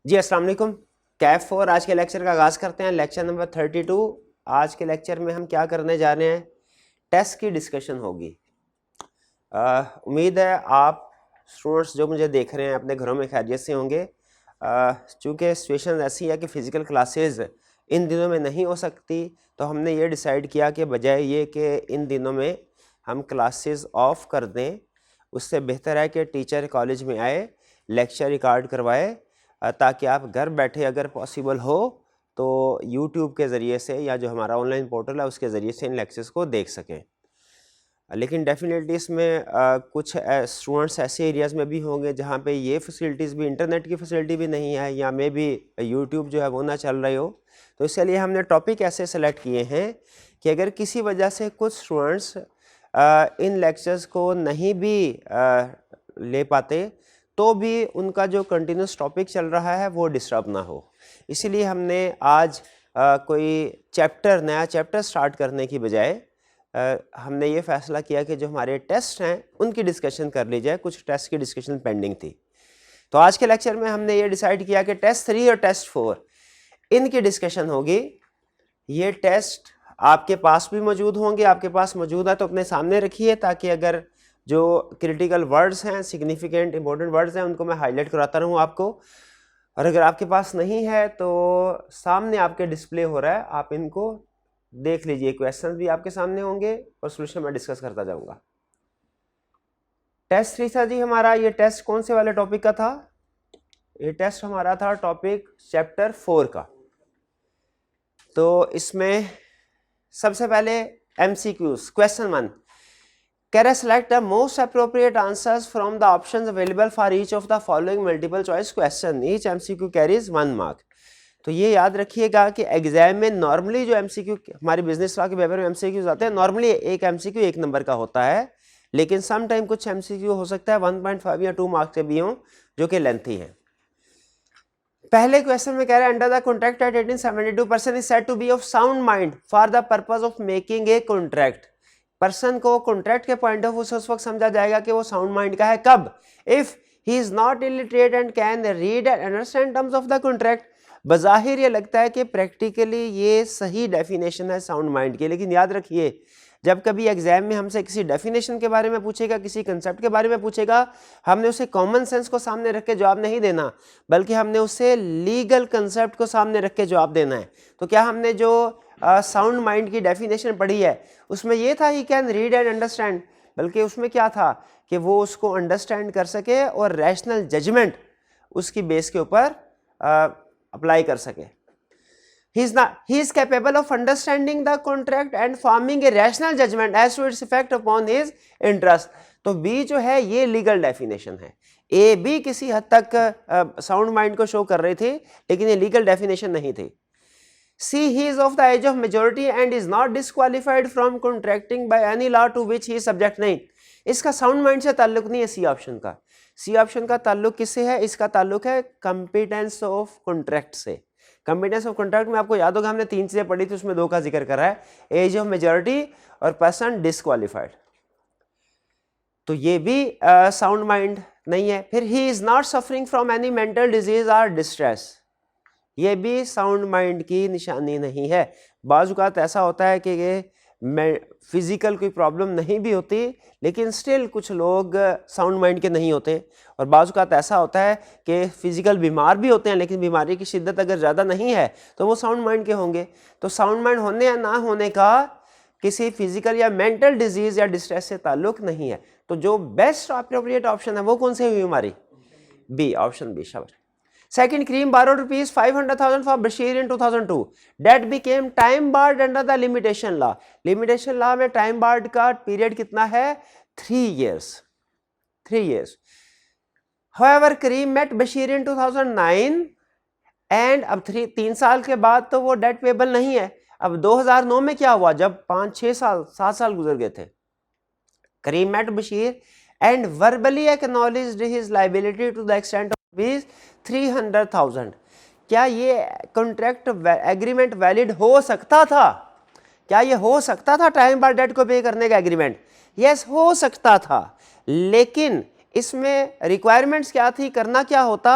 जी अस्सलाम वालेकुम। कैफ 4 आज के लेक्चर का आगाज़ करते हैं। Lecture number 32। आज के लेक्चर में हम क्या करने जा रहे हैं, टेस्ट की डिस्कशन होगी। उम्मीद है आप स्टूडेंट्स जो मुझे देख रहे हैं अपने घरों में खैरियत से होंगे। चूँकि सिचुएशन ऐसी है कि फ़िज़िकल क्लासेस इन दिनों में नहीं हो सकती, तो हमने ये डिसाइड किया कि बजाय ये कि इन दिनों में हम क्लासेस ऑफ कर दें, उससे बेहतर है कि टीचर कॉलेज में आए, लेक्चर रिकॉर्ड करवाए, ताकि आप घर बैठे अगर पॉसिबल हो तो यूट्यूब के ज़रिए से या जो हमारा ऑनलाइन पोर्टल है उसके ज़रिए से इन लेक्चर्स को देख सकें। लेकिन डेफिनेटली इसमें कुछ स्टूडेंट्स ऐसे एरियाज़ में भी होंगे जहाँ पे ये फैसिलिटीज़ भी, इंटरनेट की फैसिलिटी भी नहीं है, या मे भी यूट्यूब जो है वो ना चल रही हो। तो इसके लिए हमने टॉपिक ऐसे सेलेक्ट किए हैं कि अगर किसी वजह से कुछ स्टूडेंट्स इन लेक्चर्स को नहीं भी ले पाते तो भी उनका जो कंटिन्यूस टॉपिक चल रहा है वो डिस्टर्ब ना हो। इसीलिए हमने आज कोई नया चैप्टर स्टार्ट करने की बजाय हमने ये फ़ैसला किया कि जो हमारे टेस्ट हैं उनकी डिस्कशन कर ली जाए। कुछ टेस्ट की डिस्कशन पेंडिंग थी, तो आज के लेक्चर में हमने ये डिसाइड किया कि टेस्ट 3 और टेस्ट 4 इनकी डिस्कशन होगी। ये टेस्ट आपके पास भी मौजूद होंगे, आपके पास मौजूद है तो अपने सामने रखिए, ताकि अगर जो क्रिटिकल वर्ड्स हैं, सिग्निफिकेंट इंपॉर्टेंट वर्ड्स हैं, उनको मैं हाईलाइट कराता रहूँ आपको। और अगर आपके पास नहीं है तो सामने आपके डिस्प्ले हो रहा है, आप इनको देख लीजिए। क्वेश्चंस भी आपके सामने होंगे और सॉल्यूशन मैं डिस्कस करता जाऊंगा। टेस्ट 3 था जी हमारा। ये टेस्ट कौन से वाले टॉपिक का था? ये टेस्ट हमारा था टॉपिक चैप्टर 4 का। तो इसमें सबसे पहले MCQs। Question 1, can I select the most appropriate answers from the options available for each of the following multiple choice question? Each MCQ carries 1 mark। तो ये याद रखिएगा कि एग्जाम में नॉर्मली जो MCQ हमारी बिजनेस लॉ के पेपर में MCQ आते हैं, नॉर्मली एक MCQ 1 नंबर का होता है, लेकिन सम टाइम कुछ MCQ हो सकता है 1.5 या 2 मार्क्स के भी हों जो कि लेंथी हैं। पहले क्वेश्चन में कह रहे हैं under the contract act 1872 person is said to be of sound mind for the purpose of making a contract. Person को कॉन्ट्रैक्ट के पॉइंट ऑफ व्यू से उस वक्त समझा जाएगा कि वो साउंड माइंड का है। कब? If he is not illiterate and can read and understand terms of the contract. बज़ाहिर ये लगता है कि प्रैक्टिकली ये सही डेफिनेशन है साउंड माइंड की, लेकिन याद रखिए जब कभी एग्जाम में हमसे किसी डेफिनेशन के बारे में पूछेगा, किसी कंसेप्ट के बारे में पूछेगा, हमने उसे कॉमन सेंस को सामने रख के जवाब नहीं देना, बल्कि हमने उसे लीगल कंसेप्ट को सामने रख के जवाब देना है। तो क्या हमने जो साउंड माइंड की डेफिनेशन पढ़ी है उसमें यह था he can read and understand, बल्कि उसमें क्या था कि वो उसको अंडरस्टैंड कर सके और रैशनल जजमेंट उसकी बेस के ऊपर अप्लाई कर सके। He is capable of understanding the contract and forming a rational judgment as to its effect upon his interest। तो B जो है ये लीगल डेफिनेशन है। A भी किसी हद तक साउंड माइंड को शो कर रही थी, लेकिन ये लीगल डेफिनेशन नहीं थी। C, he is of the age of majority and is not disqualified from contracting by any law to which he is subject। नहीं, इसका साउंड माइंड से ताल्लुक नहीं है सी ऑप्शन का। सी ऑप्शन का ताल्लुक किससे है? इसका ताल्लुक है कंपिटेंस ऑफ कॉन्ट्रैक्ट से। कंपिटेंस ऑफ कॉन्ट्रैक्ट में आपको याद होगा हमने 3 चीजें पढ़ी थी, उसमें 2 का जिक्र करा है, एज ऑफ मेजॉरिटी और पर्सन डिस्क्वालिफाइड। तो ये भी साउंड माइंड नहीं है। फिर ही is not suffering from any mental disease और डिस्ट्रेस, ये भी साउंड माइंड की निशानी नहीं है। बाज़ औक़ात ऐसा होता है कि ये फिजिकल कोई प्रॉब्लम नहीं भी होती, लेकिन स्टिल कुछ लोग साउंड माइंड के नहीं होते, और बाज़ औक़ात ऐसा होता है कि फिजिकल बीमार भी होते हैं, लेकिन बीमारी की शिद्दत अगर ज़्यादा नहीं है तो वो साउंड माइंड के होंगे। तो साउंड माइंड होने या ना होने का किसी फिजिकल या मेंटल डिजीज़ या डिस्ट्रेस से ताल्लुक नहीं है। तो जो बेस्ट अप्रोप्रिएट ऑप्शन है वो कौन सी हुई हमारी? B, option B. शाबाश। Second, Kareem borrowed rupees 500,000 for Bashir in 2002. That became time barred under the limitation law. Limitation law में time barred का period कितना है? 3 years. 3 years. However, Kareem met Bashir in 2009 and अब 3 साल के बाद तो वो debt payable नहीं है। अब 2009 में क्या हुआ? जब 5-6 साल 7 साल गुजर गए थे, Kareem met Bashir and verbally acknowledged his liability to the extent of 300,000। क्या ये कॉन्ट्रैक्ट एग्रीमेंट वैलिड हो सकता था? क्या ये हो सकता था टाइम बार डेट को पे करने का एग्रीमेंट? यस, हो सकता था, लेकिन इसमें रिक्वायरमेंट्स क्या थी, करना क्या होता?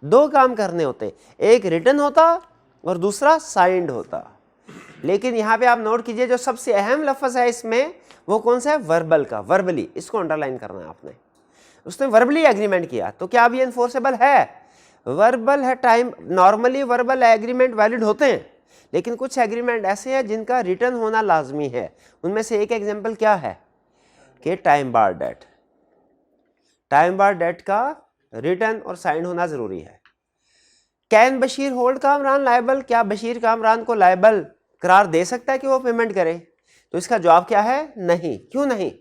दो काम करने होते, एक रिटन होता और दूसरा साइंड होता। लेकिन यहाँ पे आप नोट कीजिए जो सबसे अहम लफ्ज़ है इसमें वो कौन सा है, वर्बल का, वर्बली, इसको अंडरलाइन करना है आपने। उसने वर्बली एग्रीमेंट किया तो क्या अब ये इन्फोर्सेबल है, वर्बल है। Time normally verbal agreement valid होते हैं, लेकिन कुछ एग्रीमेंट ऐसे हैं जिनका रिटर्न होना लाजमी है। उनमें से एक एग्जांपल क्या है कि टाइम बार डेट, टाइम बार डेट का रिटर्न और साइन होना जरूरी है। Can Bashir hold Kamran liable, क्या बशीर कामरान को लायबल करार दे सकता है कि वो पेमेंट करे? तो इसका जवाब क्या है, नहीं। क्यों नहीं,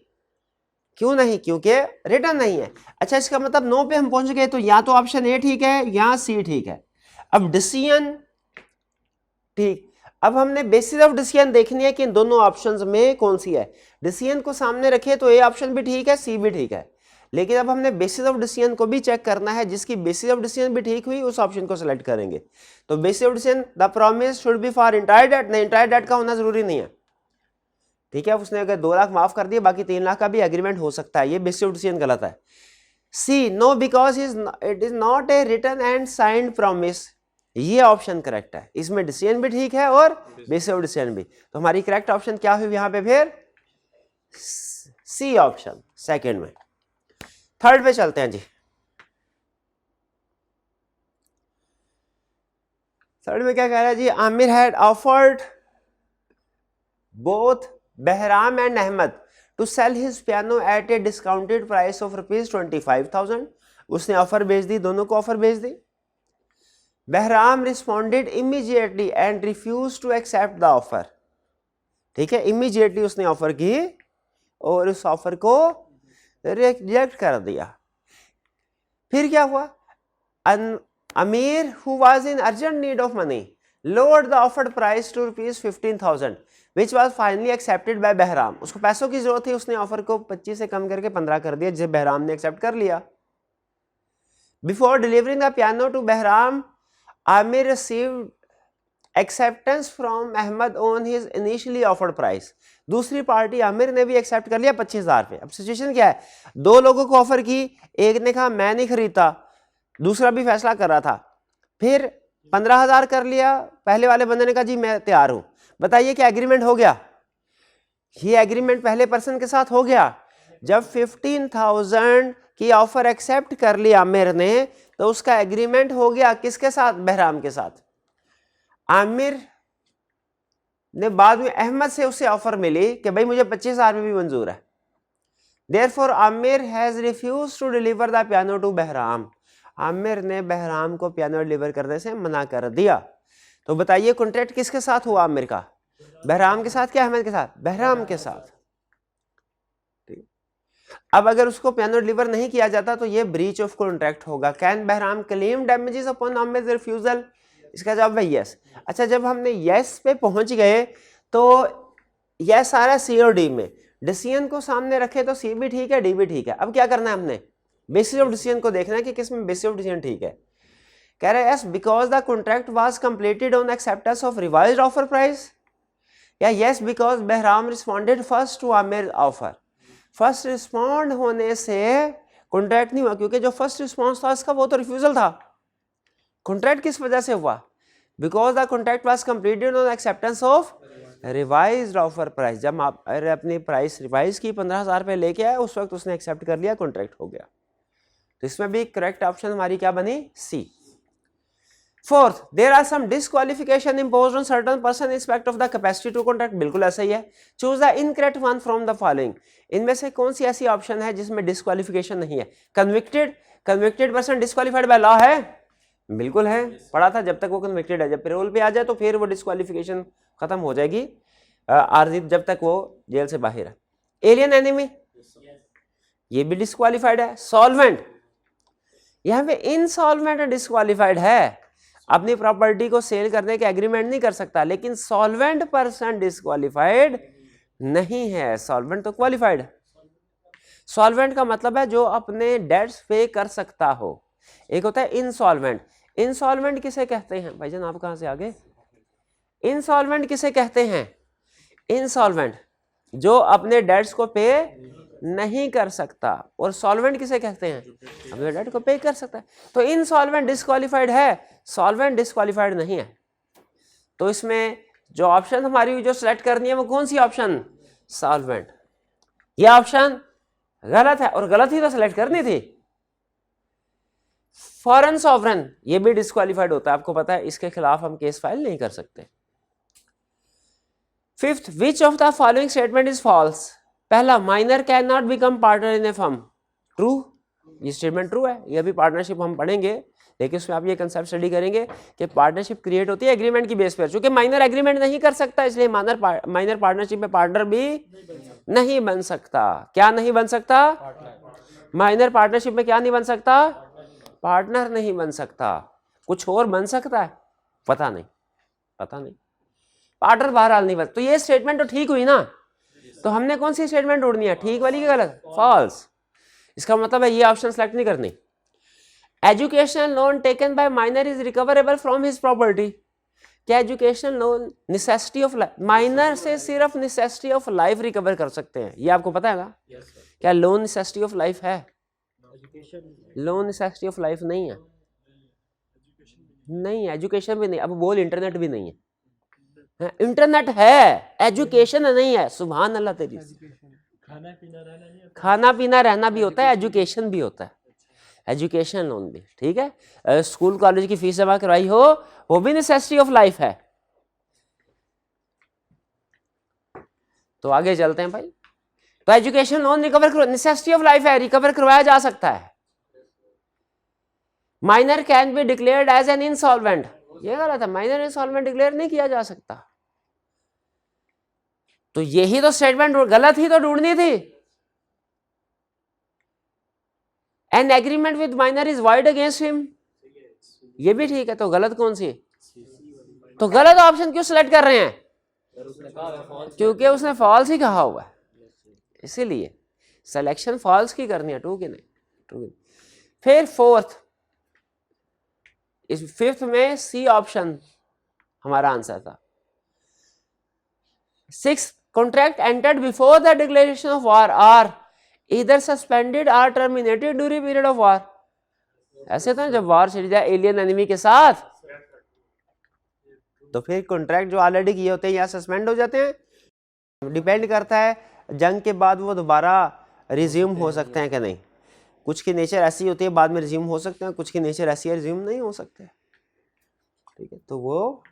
क्यों नहीं? क्योंकि रिटर्न नहीं है। अच्छा, इसका मतलब नो पे हम पहुंच गए, तो या तो ऑप्शन ए ठीक है या सी ठीक है। अब डिसीजन ठीक, अब हमने बेसिस ऑफ डिसीजन देखनी है कि इन दोनों ऑप्शंस में कौन सी है। डिसीजन को सामने रखे तो ए ऑप्शन भी ठीक है, सी भी ठीक है, लेकिन अब हमने बेसिस ऑफ डिसीजन को भी चेक करना है। जिसकी बेसिस ऑफ डिसीजन भी ठीक हुई उस ऑप्शन को सिलेक्ट करेंगे। तो basis of decision the promise should be for entire debt, नहीं इंटायर डेट का होना जरूरी नहीं है, ठीक है। उसने अगर 2 लाख माफ कर दिए, बाकी 3 लाख का भी एग्रीमेंट हो सकता है, ये बेसिस ऑफ डिसीजन गलत है। See, no because it is not a written and signed promise, ये ऑप्शन करेक्ट है। इसमें डिसीजन भी ठीक है और बेसिस ऑफ डिसीजन भी। तो हमारी करेक्ट ऑप्शन क्या हुई यहाँ पे, फिर सी ऑप्शन सेकंड में। थर्ड पे चलते हैं जी। थर्ड में क्या कह रहा है जी, Aamir had offered both Behram and Ahmed to sell his piano at a discounted price of ₹25,000। उसने ऑफर भेज दी, दोनों को ऑफर भेज दी। Behram responded immediately and refuse to accept the offer, ठीक है। इमीडिएटली उसने ऑफर की और उस ऑफर को रिजेक्ट कर दिया। फिर क्या हुआ, Amir who was in urgent need of money lowered the offered price to ₹15,000 which was finally accepted by Bahram. उसको पैसों की जरूरत थी, उसने ऑफर को 25 से कम करके 15 कर दिया, जिसे बहराम ने एक्सेप्ट कर लिया। Before delivering the piano to Bahram, Aamir received acceptance from Ahmad on his initially offered price. दूसरी पार्टी आमिर ने भी एक्सेप्ट कर लिया 25,000 पे। अब सिचुएशन क्या है, दो लोगों को ऑफर की, एक ने कहा मैं नहीं खरीदता, दूसरा भी फैसला कर रहा था, फिर 15,000 कर लिया, पहले वाले बंदे ने कहा जी मैं तैयार हूं। बताइए क्या एग्रीमेंट हो गया, ये एग्रीमेंट पहले पर्सन के साथ हो गया। जब 15,000 की ऑफर एक्सेप्ट कर ली आमिर ने, तो उसका एग्रीमेंट हो गया किसके साथ, बहराम के साथ। आमिर ने बाद में अहमद से उससे ऑफर मिली कि भाई मुझे 25,000 में भी मंजूर है। Therefore, Aamir has refuse to deliver the piano to Bahram. Aamir ने बहराम को पियानो डिलीवर करने से मना कर दिया। तो बताइए कॉन्ट्रैक्ट किसके साथ हुआ आमिर का, बहराम के साथ क्या अहमद के साथ, बहराम के साथ। अब अगर उसको पियानो डिलीवर नहीं किया जाता तो ये ब्रीच ऑफ कॉन्ट्रैक्ट होगा। Can Bahram claim damages upon Aamir refusal, इसका जवाब है यस। अच्छा, जब हमने यस पे पहुंच गए तो यस आ रहा है सी और डी में, डिसीजन को सामने रखे तो सी भी ठीक है, डी भी ठीक है। अब क्या करना है, हमने बेसिस ऑफ डिसीजन को देखना है कि किसमें बेसिस ऑफ डिसीजन ठीक है। कह रहे हैं yes because the contract was completed on acceptance of revised offer price, या yes because Behram responded first to Aamir offer. First respond होने से कॉन्ट्रैक्ट नहीं हुआ, क्योंकि जो फर्स्ट रिस्पॉन्स था इसका वो तो रिफ्यूजल था। कॉन्ट्रैक्ट किस वजह से हुआ, because the contract was completed on acceptance of revised offer price. जब आप अपनी प्राइस रिवाइज की 15,000 पे लेके आए, उस वक्त उसने एक्सेप्ट कर लिया, कॉन्ट्रैक्ट हो गया। तो इसमें भी करेक्ट ऑप्शन हमारी क्या बनी, C. Fourth, there are some disqualification imposed on certain person in respect of the capacity to contract, बिल्कुल ऐसा ही है। Choose the incorrect one from the following, इनमें से कौन सी ऐसी ऑप्शन है जिसमें डिस्क्वालिफिकेशन नहीं है। Convicted person disqualified by law है, बिल्कुल है, पढ़ा था। जब तक वो कन्विक्टेड है, जब पेरोल पे आ जाए तो फिर वो डिस्क्वालिफिकेशन खत्म हो जाएगी, आरजी जब तक वो जेल से बाहर है। एलियन एनिमी, ये भी डिस्क्वालिफाइड है। सॉल्वेंट, यहाँ पे इनसॉल्वेंट डिस्क्वालिफाइड है, अपनी प्रॉपर्टी को सेल करने के एग्रीमेंट नहीं कर सकता, लेकिन सॉल्वेंट पर्सन डिस्क्वालिफाइड नहीं है, सॉल्वेंट तो क्वालिफाइड है। सॉल्वेंट का मतलब है जो अपने डेट्स पे कर सकता हो। एक होता है इनसॉल्वेंट। इनसॉल्वेंट किसे कहते हैं भाईजान, आप कहां से आगे, इनसॉल्वेंट किसे कहते हैं, इनसॉल्वेंट जो अपने डेट्स को पे नहीं कर सकता। और सॉल्वेंट किसे कहते हैं? अपने डेट को पे कर सकता है। तो इनसॉल्वेंट डिस्क्वालिफाइड है, सॉल्वेंट डिस्क्वालिफाइड नहीं है। तो इसमें जो ऑप्शन हमारी जो सिलेक्ट करनी है वो कौन सी ऑप्शन? सॉल्वेंट। ये ऑप्शन गलत है, और गलत ही तो सिलेक्ट करनी थी। फॉरेन सॉवरेन ये भी डिस्क्वालिफाइड होता है, आपको पता है, इसके खिलाफ हम केस फाइल नहीं कर सकते। Fifth, which of the following statement is false? पहला, minor can not become partner in a firm. True, ये स्टेटमेंट ट्रू है। ये भी पार्टनरशिप हम पढ़ेंगे, लेकिन उसमें आप ये कंसेप्ट स्टडी करेंगे कि पार्टनरशिप क्रिएट होती है एग्रीमेंट की बेस पर। चूंकि माइनर एग्रीमेंट नहीं कर सकता, इसलिए माइनर पार्टनरशिप में पार्टनर भी नहीं बन सकता। क्या नहीं बन सकता? माइनर पार्टनरशिप में क्या नहीं बन सकता? पार्टनर नहीं बन सकता। कुछ और बन सकता है? पता नहीं, पता नहीं। पार्टनर बहरहाल नहीं बन। तो ये स्टेटमेंट तो ठीक हुई ना। तो हमने कौन सी स्टेटमेंट ढूंढनी है? ठीक वाली की गलत? फॉल्स। इसका मतलब है ये ऑप्शन सेलेक्ट नहीं करनी। Educational loan taken by minor is recoverable from his property. क्या educational loan necessity of life, minor से सिर्फ नेसेसिटी ऑफ लाइफ रिकवर कर सकते हैं? ये आपको पता है ना? क्या लोन नेसेसिटी ऑफ लाइफ है? लोन नेसेसिटी ऑफ लाइफ नहीं है, नहीं है। एजुकेशन भी नहीं, अब बोल इंटरनेट भी नहीं है। इंटरनेट है, एजुकेशन नहीं है। सुभान अल्लाह तेरी। खाना पीना रहना भी होता है, एजुकेशन भी होता है, एजुकेशन लोन भी। ठीक है, स्कूल कॉलेज की फीस जमा करवाई हो, वो भी नेसेसिटी ऑफ लाइफ है। तो आगे चलते हैं भाई। तो एजुकेशन लोन रिकवर करो, नेसेसिटी ऑफ लाइफ है, रिकवर करवाया जा सकता है। Minor can be declared as an insolvent, ये गलत है। माइनर इंसॉल्वेंट डिक्लेयर नहीं किया जा सकता। तो यही तो स्टेटमेंट गलत ही तो ढूंढनी थी। An agreement with minor is wide against him, ये भी ठीक है। तो गलत कौन सी? तो गलत ऑप्शन क्यों सिलेक्ट कर रहे हैं? क्योंकि उसने फॉल्स ही कहा हुआ है, इसीलिए सिलेक्शन फॉल्स की करनी है, ट्रू की नहीं। ट्रू। फिर फोर्थ, इस फिफ्थ में सी ऑप्शन हमारा आंसर था। Six, contract entered before the declaration of war are either suspended or terminated during period of war. ऐसे तो जब वॉर छिड़ जाए एलियन एनिमी के साथ, तो फिर कॉन्ट्रैक्ट जो ऑलरेडी किए होते हैं या सस्पेंड हो जाते हैं। डिपेंड करता है जंग के बाद वो दोबारा रिज्यूम हो सकते हैं कि नहीं। कुछ की नेचर ऐसी होती है बाद में रिज्यूम हो सकते हैं, कुछ की नेचर ऐसी है रिज्यूम नहीं हो सकते। ठीक है, तो वो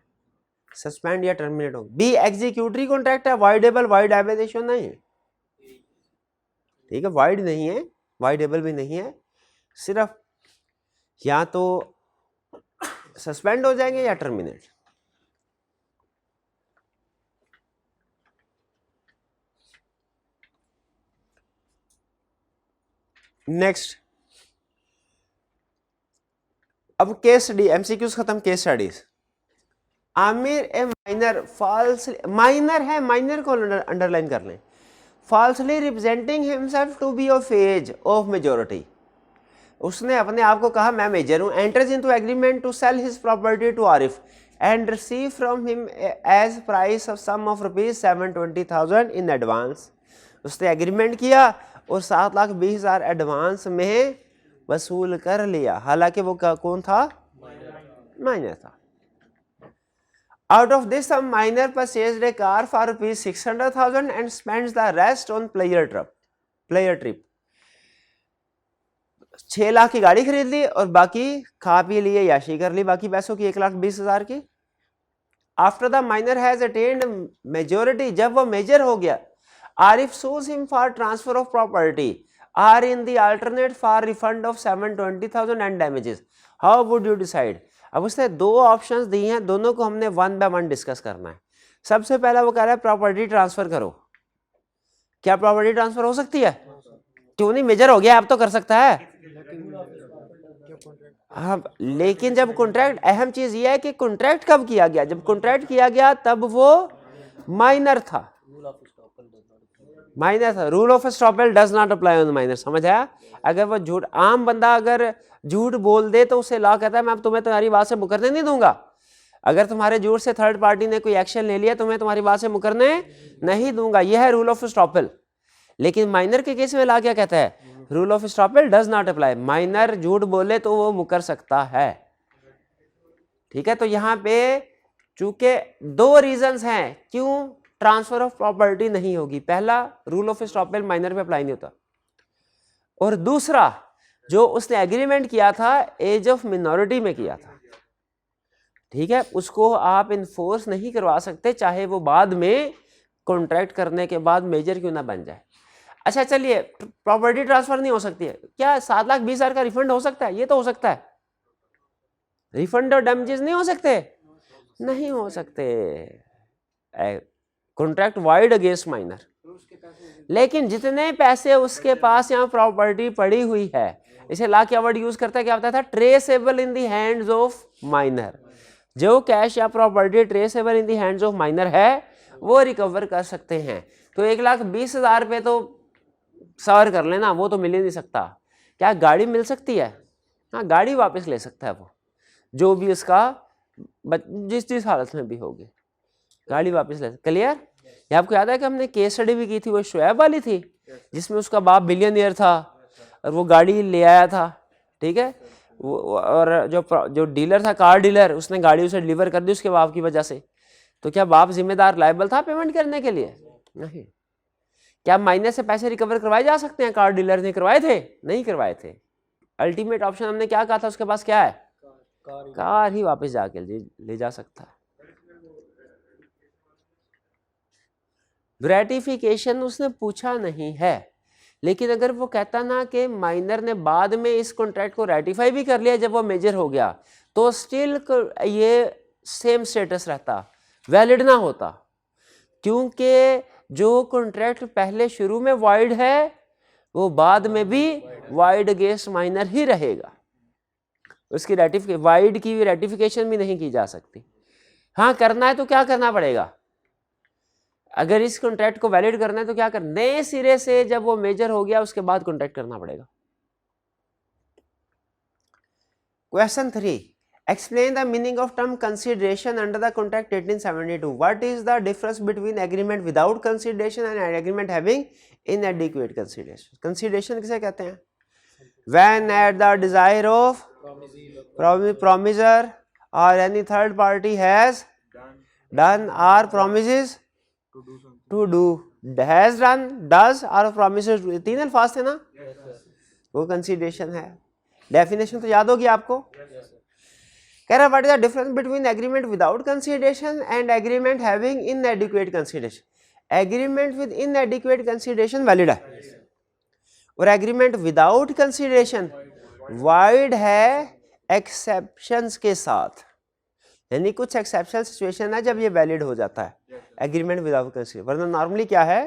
सस्पेंड या टर्मिनेट हो। बी, एग्जीक्यूटरी कॉन्ट्रैक्ट है, वाइडेबल, वाइड एबेलेशन नहीं है। ठीक है, वाइड नहीं है, वाइडेबल भी नहीं है, सिर्फ या तो सस्पेंड हो जाएंगे या टर्मिनेट। नेक्स्ट, अब केस स्टडी, एमसीक्यूज खत्म, case studies. Aamir a minor falls, minor है, माइनर को अंडरलाइन कर लें। Falsely representing himself to be of age of majority, उसने अपने आप को कहा मैं मेजर हूं। Enters into agreement to sell his property to Arif and receive from him as price of sum of ₹720,000 in advance. उसने एग्रीमेंट किया और 7,20,000 एडवांस में वसूल कर लिया, हालांकि वो कौन था? माइनर था। Out of this, some minor purchased a car for ₹600,000 and spends the rest on player trip. 6 lakh की गाड़ी खरीद ली और बाकी खा पी लिए, याशी कर ली, बाकी पैसों की 1,20,000 की। After the minor has attained majority, जब वो मेजर हो गया, Arif sues him for transfer of property or in the alternate for refund of 720,000 and damages. How would you decide? अब उसने दो ऑप्शंस दी हैं, दोनों को हमने वन बाय वन डिस्कस करना है। सबसे पहला वो कह रहा है प्रॉपर्टी ट्रांसफर करो। क्या प्रॉपर्टी ट्रांसफर हो सकती है? क्यों नहीं, मेजर हो गया अब तो कर सकता है। हाँ, लेकिन जब कॉन्ट्रैक्ट, अहम चीज ये है कि कॉन्ट्रैक्ट कब किया गया? जब कॉन्ट्रैक्ट किया गया तब वो माइनर था, माइनर था। Rule of estoppel does not apply on minor, समझ आया? अगर वो झूठ, आम बंदा अगर झूठ बोल दे तो उसे लॉ कहता है मैं अब तुम्हें तुम्हारी बात से मुकरने नहीं दूंगा। अगर तुम्हारे झूठ से थर्ड पार्टी ने कोई एक्शन ले लिया तो मैं तुम्हारी बात से मुकरने नहीं दूंगा, यह है रूल ऑफ स्टॉपेल। लेकिन माइनर के केस में ला क्या कहता है, rule of estoppel does not apply, minor झूठ बोले तो वो मुकर सकता है। ठीक है, तो यहाँ पे चूंकि दो रीजंस हैं क्यों ट्रांसफर ऑफ प्रॉपर्टी नहीं होगी। पहला, रूल ऑफ एस्टॉपेल माइनर पे अप्लाई नहीं होता, और दूसरा जो उसने एग्रीमेंट किया था एज ऑफ मिनॉरिटी में किया था। ठीक है, उसको आप इन्फोर्स नहीं करवा सकते चाहे वो बाद में कॉन्ट्रैक्ट करने के बाद मेजर क्यों ना बन जाए। अच्छा चलिए, प्रॉपर्टी ट्रांसफर नहीं हो सकती है क्या, 7,20,000 का रिफंड हो सकता है? ये तो हो सकता है, रिफंड और डैमेजेस नहीं हो सकते, नहीं हो सकते, कॉन्ट्रैक्ट वाइड अगेंस्ट माइनर। लेकिन जितने पैसे उसके पास यहाँ प्रॉपर्टी पड़ी हुई है, इसे ला क्या वर्ड यूज करता है, क्या बताया था, traceable in the hands of minor. जो कैश या property traceable in the hands of minor है वो रिकवर कर सकते हैं। तो 1,20,000 पे तो सवर कर लेना, वो तो मिल ही नहीं सकता। क्या गाड़ी मिल सकती है? हाँ, गाड़ी वापस ले सकता है वो, जो भी उसका जिस हालत में भी होगी गाड़ी वापस ले। क्लियर? ये आपको याद है कि हमने केस स्टडी भी की थी, वो शुएब वाली थी जिसमें उसका बाप बिलियनियर था और वो गाड़ी ले आया था। ठीक है, वो और जो डीलर था, कार डीलर, उसने गाड़ी उसे डिलीवर कर दी उसके बाप की वजह से। तो क्या बाप जिम्मेदार, लायबल था पेमेंट करने के लिए? नहीं। क्या माइनर से पैसे रिकवर करवाए जा सकते हैं? कार डीलर ने करवाए थे? नहीं करवाए थे। अल्टीमेट ऑप्शन हमने क्या कहा था, उसके पास क्या है, कार ही वापस जाके ले जा सकता है। ग्रेटिफिकेशन उसने पूछा नहीं है, लेकिन अगर वो कहता ना कि माइनर ने बाद में इस कॉन्ट्रैक्ट को रेटिफाई भी कर लिया जब वो मेजर हो गया, तो स्टिल ये सेम स्टेटस रहता, वैलिड ना होता, क्योंकि जो कॉन्ट्रैक्ट पहले शुरू में वाइड है वो बाद में भी वाइड अगेंस्ट माइनर ही रहेगा। उसकी वाइड की रेटिफिकेशन भी नहीं की जा सकती। हाँ, करना है तो क्या करना पड़ेगा, अगर इस कॉन्ट्रैक्ट को वैलिड करना है तो क्या करना, नए सिरे से जब वो मेजर हो गया उसके बाद कॉन्ट्रैक्ट करना पड़ेगा। Question 3, explain the meaning of term consideration under the contract 1872. What is the difference between agreement without consideration and agreement having inadequate consideration? Consideration किसे कहते हैं? When at the desire of promisor or any third party has done or promises to do, has done, does or promises to, तीन अल्फाज थे ना, वो consideration है। Definition तो याद होगी आपको। कह रहा what is the difference between agreement without consideration and agreement having इनएडिक्वेट consideration. Agreement with इनएडिक्वेट consideration valid है और एग्रीमेंट विदाउट कंसीडरेशन वाइड है एक्सेप्शंस के साथ, यानी कुछ एक्सेप्शनल सिचुएशन है जब ये वैलिड हो जाता है एग्रीमेंट विदाउट कंसीडरेशन, वरना नॉर्मली क्या है,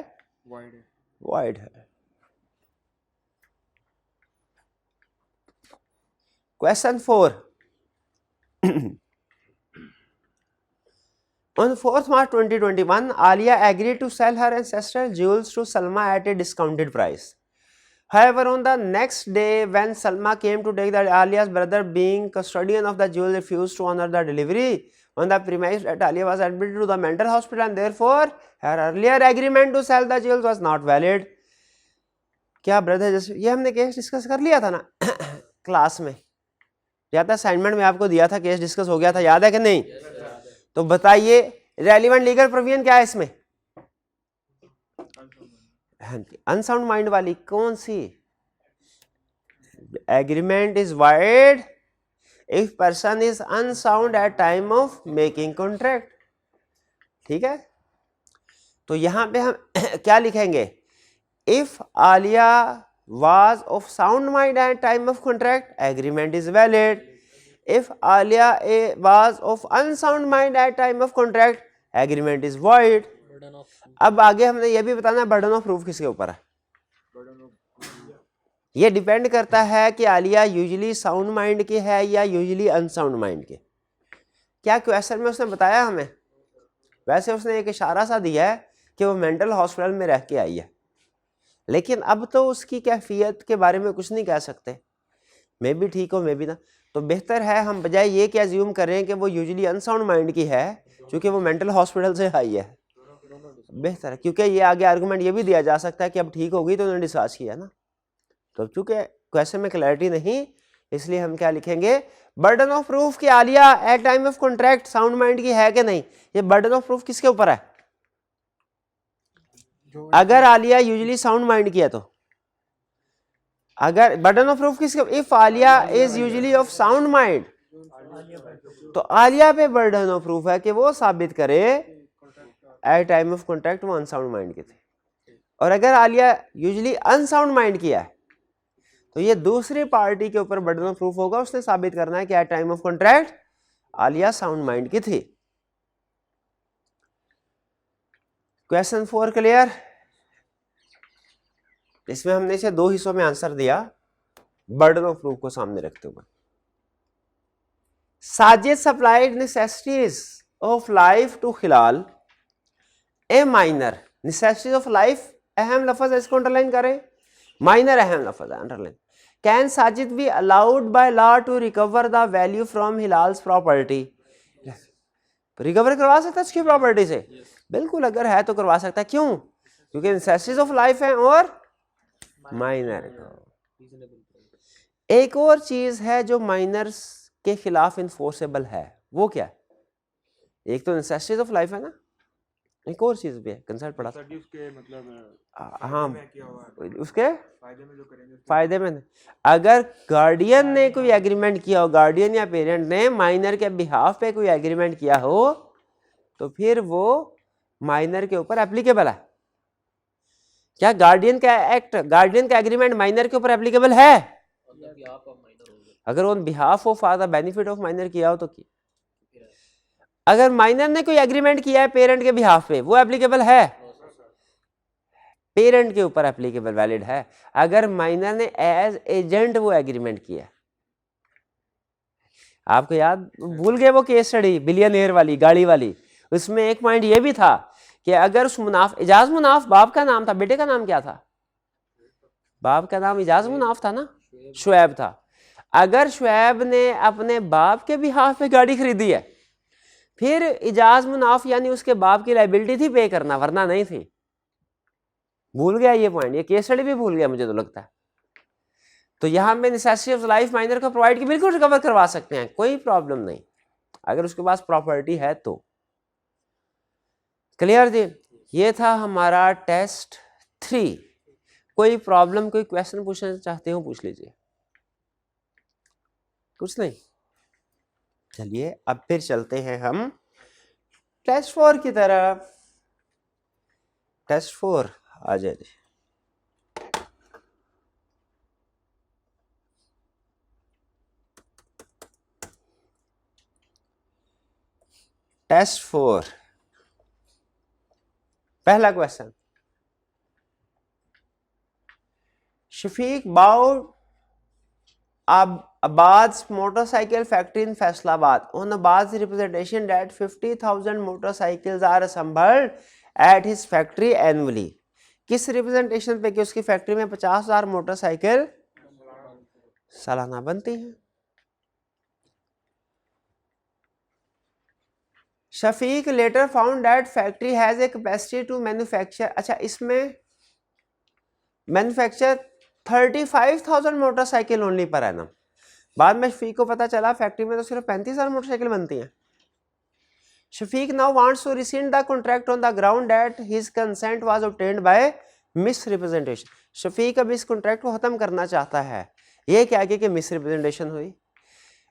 वाइड है। Question 4. On 4th March 2021, Alia agreed to sell her ancestral jewels to Salma at a discounted price. However, on the next day, when Salma came to take the Alia's brother, being custodian of the jewel, refused to honor the delivery on the premise that Alia was admitted to the mental hospital and therefore her earlier agreement to sell the jewels was not valid. क्या brother, जैसे ये हमने case discuss कर लिया था ना class में, याद है असाइनमेंट में आपको दिया था, केस डिस्कस हो गया था, याद है कि नहीं? तो बताइए रेलिवेंट लीगल प्रोविजन क्या है इसमें? अनसाउंड माइंड वाली कौन सी? Agreement is void if person is unsound at time of making contract. ठीक है, तो यहां पे हम क्या लिखेंगे, if Alia was of sound mind at time of contract, agreement is valid. If Alia was of unsound mind at time of contract, agreement is void. अब आगे हमने ये भी बताना है बर्डन ऑफ प्रूफ किसके ऊपर है। ये डिपेंड करता है कि आलिया यूजुअली साउंड माइंड की है या यूजुअली अनसाउंड माइंड की। क्या क्वेश्चन में उसने बताया हमें? वैसे उसने एक इशारा सा दिया है कि वो मेंटल हॉस्पिटल में रह के आई है, लेकिन अब तो उसकी कैफियत के बारे में कुछ नहीं कह सकते, मे भी ठीक हो मे भी ना। तो बेहतर है हम बजाय ये कि अज्यूम करें कि वो यूजुअली अनसाउंड माइंड की है, क्योंकि वो मेंटल हॉस्पिटल से आई है, बेहतर है, क्योंकि ये आगे आर्गुमेंट ये भी दिया जा सकता है कि अब ठीक होगी तो उन्होंने डिस्चार्ज किया ना। तो चूंकि क्वेश्चन में क्लैरिटी नहीं, इसलिए हम क्या लिखेंगे, बर्डन ऑफ प्रूफ की Aliya at time of contract sound mind की है कि नहीं। ये बर्डन ऑफ प्रूफ किसके ऊपर है? अगर आलिया यूजुअली साउंड माइंड की है तो, अगर बर्डन ऑफ प्रूफ किसके, if Alia is usually of sound mind, तो आलिया पे बर्डन ऑफ प्रूफ है कि वो साबित करे एट टाइम ऑफ कॉन्ट्रैक्ट वो अनसाउंड माइंड के थे। और अगर आलिया यूजुअली अनसाउंड माइंड किया है तो ये दूसरी पार्टी के ऊपर बर्डन ऑफ प्रूफ होगा, उसने साबित करना है कि at time of contract Aliya sound mind की थी। Question 4 clear? इसमें हमने इसे दो हिस्सों में आंसर दिया बर्डन ऑफ प्रूफ को सामने रखते हुए। Sajid supplied necessities of life to Hilal a minor. Necessities of life अहम लफ्ज है, इसको अंडरलाइन करें, माइनर अहम लफ्ज है, underline. Can Sajid be allowed by law to recover the value from Hilal's property? Recover करवा सकता है उसकी प्रॉपर्टी से? बिल्कुल, अगर है तो करवा सकता है। क्यों? क्योंकि नेसेसिटीज ऑफ लाइफ है और माइनर। एक और चीज है जो माइनर्स के खिलाफ इन्फोर्सेबल है, वो क्या? एक तो नेसेसिटीज ऑफ लाइफ है ना, एक और चीज भी है, कंसेप्ट पढ़ा उसके मतलब हाँ उसके फायदे में। अगर गार्डियन ने कोई एग्रीमेंट किया हो, गार्डियन या पेरेंट ने माइनर के बिहाफ पे कोई एग्रीमेंट किया हो, तो फिर वो माइनर के ऊपर एप्लीकेबल है। क्या गार्डियन का एक्ट, गार्डियन का एग्रीमेंट माइनर के ऊपर एप्लीकेबल है? अगर on behalf of for the benefit of minor किया हो तो की। अगर माइनर ने कोई एग्रीमेंट किया है पेरेंट के बिहाफ पे, वो एप्लीकेबल है? पेरेंट के ऊपर एप्लीकेबल वैलिड है। अगर माइनर ने एज एजेंट वो एग्रीमेंट किया, आपको याद, भूल गए वो केस स्टडी बिलियनियर वाली, गाड़ी वाली, उसमें एक पॉइंट ये भी था कि अगर उस मुनाफ, इजाज मुनाफ बाप का नाम था, बेटे का नाम क्या था? बाप का नाम इजाज मुनाफ था ना, शुएब था। अगर शुएब ने अपने बाप के बिहाफ पे गाड़ी खरीदी है, फिर इजाज मुनाफ यानी उसके बाप की लाइबिलिटी थी पे करना, वरना नहीं थी। भूल गया ये पॉइंट, ये केस स्टडी भी भूल गया मुझे तो लगता है। तो यहां पे नेसेसिटी ऑफ लाइफ माइनर को प्रोवाइड की बिल्कुल रिकवर करवा सकते हैं, कोई प्रॉब्लम नहीं, अगर उसके पास प्रॉपर्टी है तो। क्लियर जी? ये था हमारा टेस्ट 3। कोई प्रॉब्लम, कोई क्वेश्चन पूछना चाहते हो पूछ लीजिए। कुछ नहीं? चलिए अब फिर चलते हैं हम टेस्ट 4 की तरफ। टेस्ट 4 आ जाए जी। टेस्ट 4 पहला question, Shafiq bought Abbad's motorcycle factory in Faisalabad on Abbad's representation that 50,000 motorcycles are assembled at his factory annually। किस रिप्रेजेंटेशन पे कि उसकी फैक्ट्री में 50,000 मोटरसाइकिल सालाना बनती हैं। Shafiq later found that factory has a capacity to manufacture, अच्छा इसमें manufacture 35,000 motorcycle only per annum. बाद में शफीक को पता चला फैक्ट्री में तो सिर्फ 35,000 मोटरसाइकिल बनती हैं। Shafiq now wants to rescind the contract on the ground that his consent was obtained by misrepresentation. Shafiq अब इस कॉन्ट्रैक्ट को खत्म करना चाहता है, ये क्या कि मिस रिप्रेजेंटेशन हुई।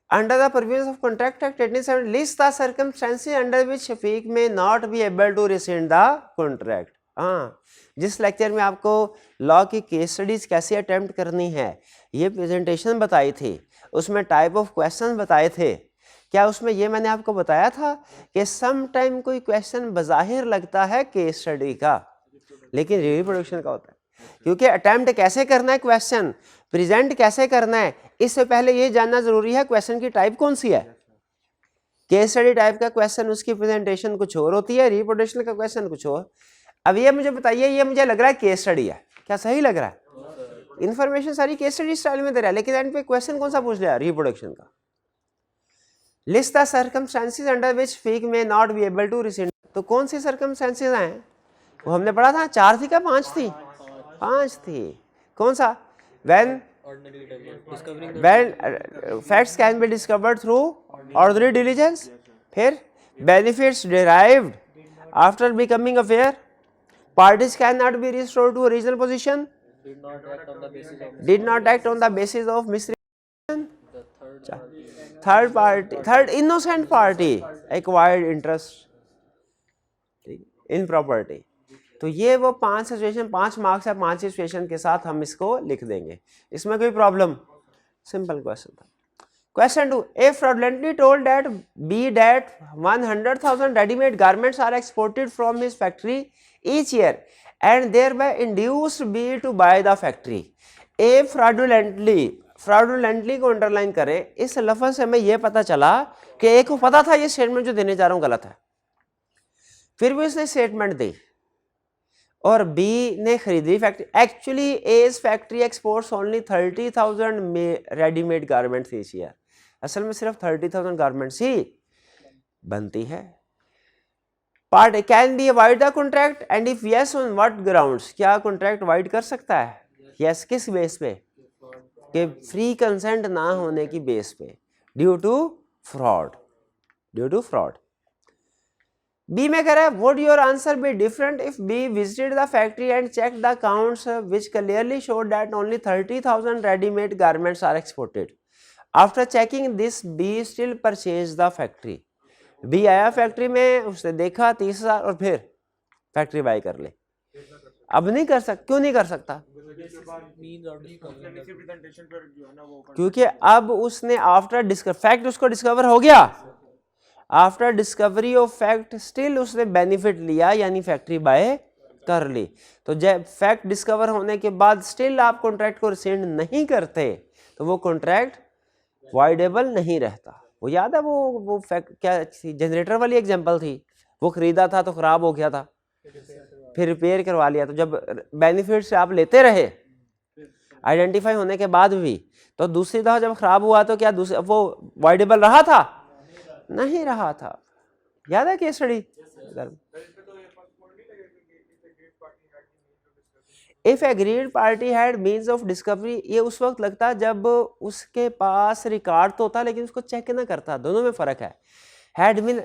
Under the provisions of contract act 1870 list the circumstances under which Shafiq may not be able to rescind the contract. हाँ, जिस लेक्चर में आपको लॉ की केस स्टडीज कैसे अटेम्प्ट करनी है ये प्रेजेंटेशन बताई थी, उसमें टाइप ऑफ क्वेश्चन बताए थे। क्या उसमें ये मैंने आपको बताया था कि सम टाइम कोई क्वेश्चन बज़ाहिर लगता है केस स्टडी का, लेकिन रिप्रोडक्शन का होता है। क्योंकि अटेम्प्ट कैसे करना है, क्वेश्चन प्रेजेंट कैसे करना है, इससे पहले ये जानना जरूरी है क्वेश्चन की टाइप कौन सी है। केस स्टडी टाइप का क्वेश्चन उसकी प्रेजेंटेशन कुछ और होती है, रिप्रोडक्शन का क्वेश्चन कुछ और। अब ये मुझे बताइए, ये मुझे लग रहा है केस स्टडी है, क्या सही लग रहा है? इंफॉर्मेशन सारी केस स्टडी स्टाइल में दे रहा है, लेकिन एंड पे क्वेश्चन कौन सा पूछ रहा है? रिप्रोडक्शन का। List the circumstances under which Shafiq may not be able to rescind. तो कौन सी सर्कमस्टेंसेस हैं वो हमने पढ़ा था 4 थी क्या 5 थी? 5 थी। कौन सा? when facts can be discovered through ordinary diligence, फिर benefits derived after becoming aware, parties cannot be restored to original position, did not act on the basis of misrepresentation, third innocent party acquired interest in property। तो ये वो 5 situation, 5 marks है, 5 situation के साथ हम इसको लिख देंगे। इसमें कोई प्रॉब्लम? सिंपल क्वेश्चन था। Question 2. A fraudulently told that B that 100,000 ready-made garments are exported from his factory each year and thereby induced B to buy the factory. A fraudulently को अंडरलाइन करें। इस लफ्ज से हमें यह पता चला कि A को पता था ये स्टेटमेंट जो देने जा रहा हूं गलत है, फिर भी उसने स्टेटमेंट दी और B ने खरीदी factory. Actually A's factory exports only 30,000 readymade garments each year. असल में सिर्फ 30,000 गारमेंट्स ही बनती है। Part can be avoid the contract and if yes on what grounds, क्या कॉन्ट्रैक्ट अवॉइड कर सकता है? यस किस बेस पे? कि फ्री कंसेंट ना होने की बेस पे, ड्यू टू फ्रॉड। बी में कह रहा है would your answer be different if B visited the factory and check the accounts which clearly showed that only 30,000 readymade garments are exported. After checking this B still purchase the factory. B आया factory में, उसने देखा 30,000 और फिर factory bye कर ले। अब नहीं कर सकता। क्यों नहीं कर सकता? क्योंकि अब उसने आफ्टर फैक्ट उसको डिस्कवर हो गया। After discovery of fact still उसने बेनिफिट लिया, यानी फैक्ट्री बाय कर ली। तो जब फैक्ट डिस्कवर होने के बाद स्टिल आप कॉन्ट्रैक्ट को रिसेंड नहीं करते तो वो कॉन्ट्रैक्ट वॉइडेबल नहीं रहता। वो याद है वो फैक्ट क्या थी? जनरेटर वाली एग्जांपल थी। वो खरीदा था तो खराब हो गया था, फिर रिपेयर करवा लिया। तो जब बेनिफिट से आप लेते रहे आइडेंटिफाई होने के बाद भी, तो दूसरी दफा जब खराब हुआ तो क्या वो वॉइडेबल रहा था? नहीं रहा था। याद है case study? If agreed party had means of discovery, ये उस वक्त लगता जब उसके पास रिकॉर्ड तो होता लेकिन उसको चेक ना करता। दोनों में फर्क है। हैड मीन,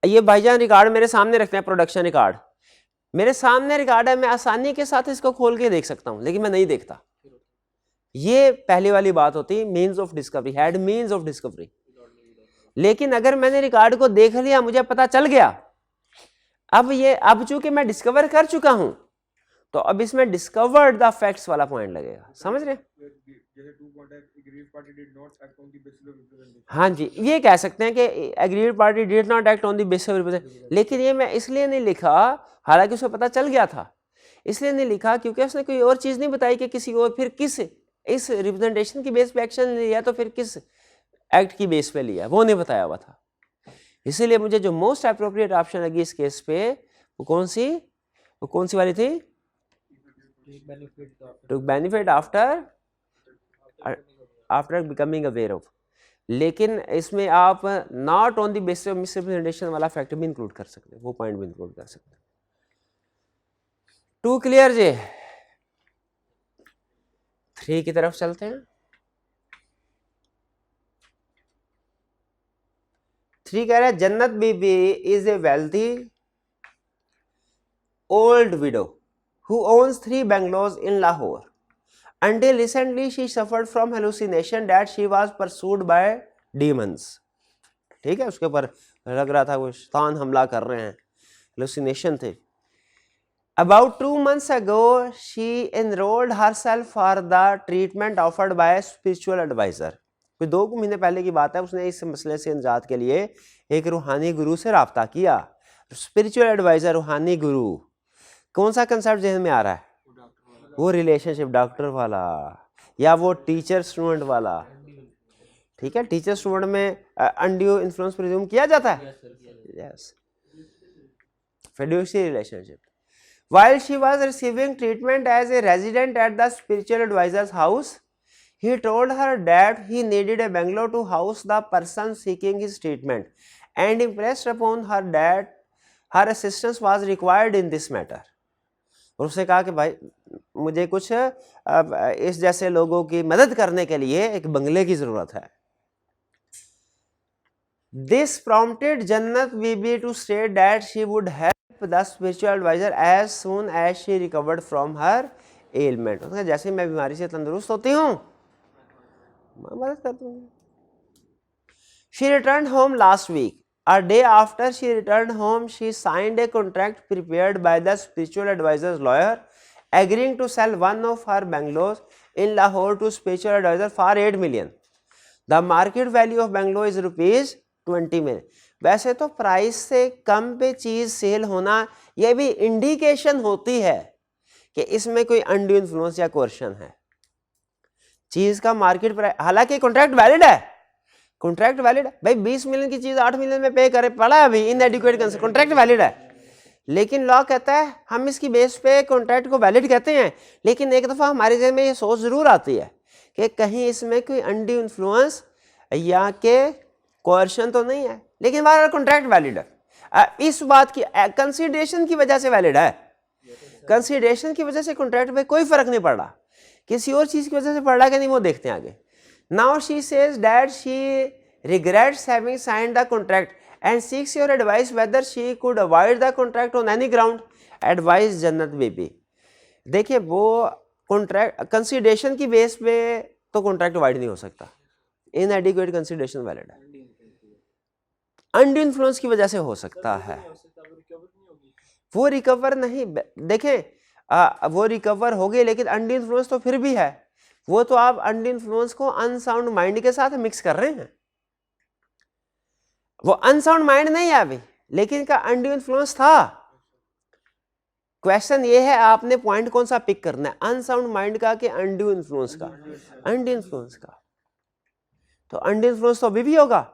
ये भाईजान रिकॉर्ड मेरे सामने रखते हैं, प्रोडक्शन रिकॉर्ड मेरे सामने रिकॉर्ड है, मैं आसानी के साथ इसको खोल के देख सकता हूं, लेकिन मैं नहीं देखता। ये पहली वाली बात होती है means of discovery, had means of discovery. लेकिन अगर मैंने रिकॉर्ड को देख लिया, मुझे पता चल गया, अब चूंकि मैं डिस्कवर कर चुका हूं, तो अब इसमें डिस्कवर्ड द फैक्ट्स वाला पॉइंट लगेगा। समझ रहे? हाँ जी, ये कह सकते हैं कि agreed party did not act on the basis of representation. लेकिन ये मैं इसलिए नहीं लिखा, हालांकि उसे पता चल गया था, इसलिए नहीं लिखा क्योंकि उसने कोई और चीज नहीं बताई कि किसी और, फिर किस इस रिप्रेजेंटेशन की बेस पे एक्शन लिया तो फिर किस एक्ट की बेस पे लिया, वो नहीं बताया हुआ था। इसीलिए मुझे जो मोस्ट अप्रोप्रिएट ऑप्शन लगी इस केस पे वो कौन सी वाली थी? To benefit after becoming aware of. लेकिन इसमें आप not on the basis of misrepresentation वाला फैक्टर भी इंक्लूड कर सकते हैं, वो पॉइंट भी इंक्लूड कर सकते हैं। टू क्लियर जे? 3 की तरफ चलते हैं। 3 कह रहा है Jannat Bibi is a wealthy old widow who owns 3 bungalows in Lahore. Until recently, she suffered from hallucination that she was pursued by demons. ठीक है, उसके ऊपर लग रहा था वो शैतान हमला कर रहे हैं, hallucination थे। About 2 months ago, she enrolled herself for the treatment offered by a spiritual advisor. कोई 2 महीने पहले की बात है, उसने इस मसले से निजात के लिए एक रूहानी गुरु से राब्ता किया। स्पिरिचुअल एडवाइजर, रूहानी गुरु, कौन सा कंसेप्ट जहन में आ रहा है? वो रिलेशनशिप डॉक्टर वाला या वो टीचर स्टूडेंट वाला। ठीक है, टीचर स्टूडेंट में अनड्यू इन्फ्लुएंस प्रिज्यूम किया जाता है। Yes, fiduciary relationship. While she was receiving treatment as a resident at the spiritual advisor's house, he told her that he needed a bungalow to house the person seeking his treatment and impressed upon her that her assistance was required in this matter. और उसने कहा कि भाई मुझे कुछ इस जैसे लोगों की मदद करने के लिए एक बंगले की जरूरत है। This prompted Jannat Bibi to state that she would help the spiritual advisor as soon as she recovered from her ailment. जैसे मैं बीमारी से तंदुरुस्त होती हूँ मैं मदद कर दूंगी। She returned home last week. A day after she returned home, she signed a contract prepared by the spiritual advisor's lawyer, agreeing to sell one of her bungalows in Lahore to spiritual advisor for 8 million. The market value of bungalow is rupees 20 million. वैसे तो price से कम पे चीज cell होना यह भी indication होती है कि इसमें कोई अनड्यू इन्फ्लुएंस या कोर्शन है। चीज का मार्केट प्राइस, हालांकि कॉन्ट्रैक्ट वैलिड है, कॉन्ट्रैक्ट वैलिड है भाई, 20 मिलियन की चीज 8 मिलियन में पे करे पड़ा है अभी, इनएडिक्वेट कंसेप्ट, कॉन्ट्रैक्ट वैलिड है। लेकिन लॉ कहता है हम इसकी बेस पे कॉन्ट्रैक्ट को वैलिड कहते हैं, लेकिन एक दफा हमारे जहन में ये सोच जरूर आती है कि कहीं इसमें कोई अनड्यू इन्फ्लुएंस या के कोर्शन तो नहीं है, लेकिन हमारा कॉन्ट्रैक्ट वैलिड है। इस बात की कंसीडरेशन की वजह से वैलिड है, कंसीडरेशन की वजह से कॉन्ट्रैक्ट पे कोई फर्क नहीं पड़ रहा, किसी और चीज की वजह से पड़ रहा कि नहीं वो देखते हैं आगे। Now she says that she regrets having signed the contract and seeks your advice whether she could avoid the contract on any ground. Advise जन्नत बेबी। देखिए वो कॉन्ट्रैक्ट कंसीडरेशन की बेस पे तो कॉन्ट्रैक्ट अवॉइड नहीं हो सकता, इनएडिक्वेट कंसीडरेशन वैलिड है। अनड्यू इन्फ्लुएंस की वजह से हो सकता है, वो रिकवर नहीं, देखें वो रिकवर हो गई, लेकिन अनड्यू इन्फ्लुएंस तो फिर भी है। वो तो आप अनड्यू इन्फ्लुएंस को अनसाउंड माइंड के साथ मिक्स कर रहे हैं, वो अनसाउंड माइंड नहीं है अभी, लेकिन का अनड्यू इन्फ्लुएंस था। क्वेश्चन ये है आपने पॉइंट कौन सा पिक करना है, अनसाउंड माइंड का कि अनड्यू इन्फ्लुएंस का? अनड्यू इन्फ्लुएंस का। तो अनड्यू इन्फ्लुएंस तो अभी भी होगा,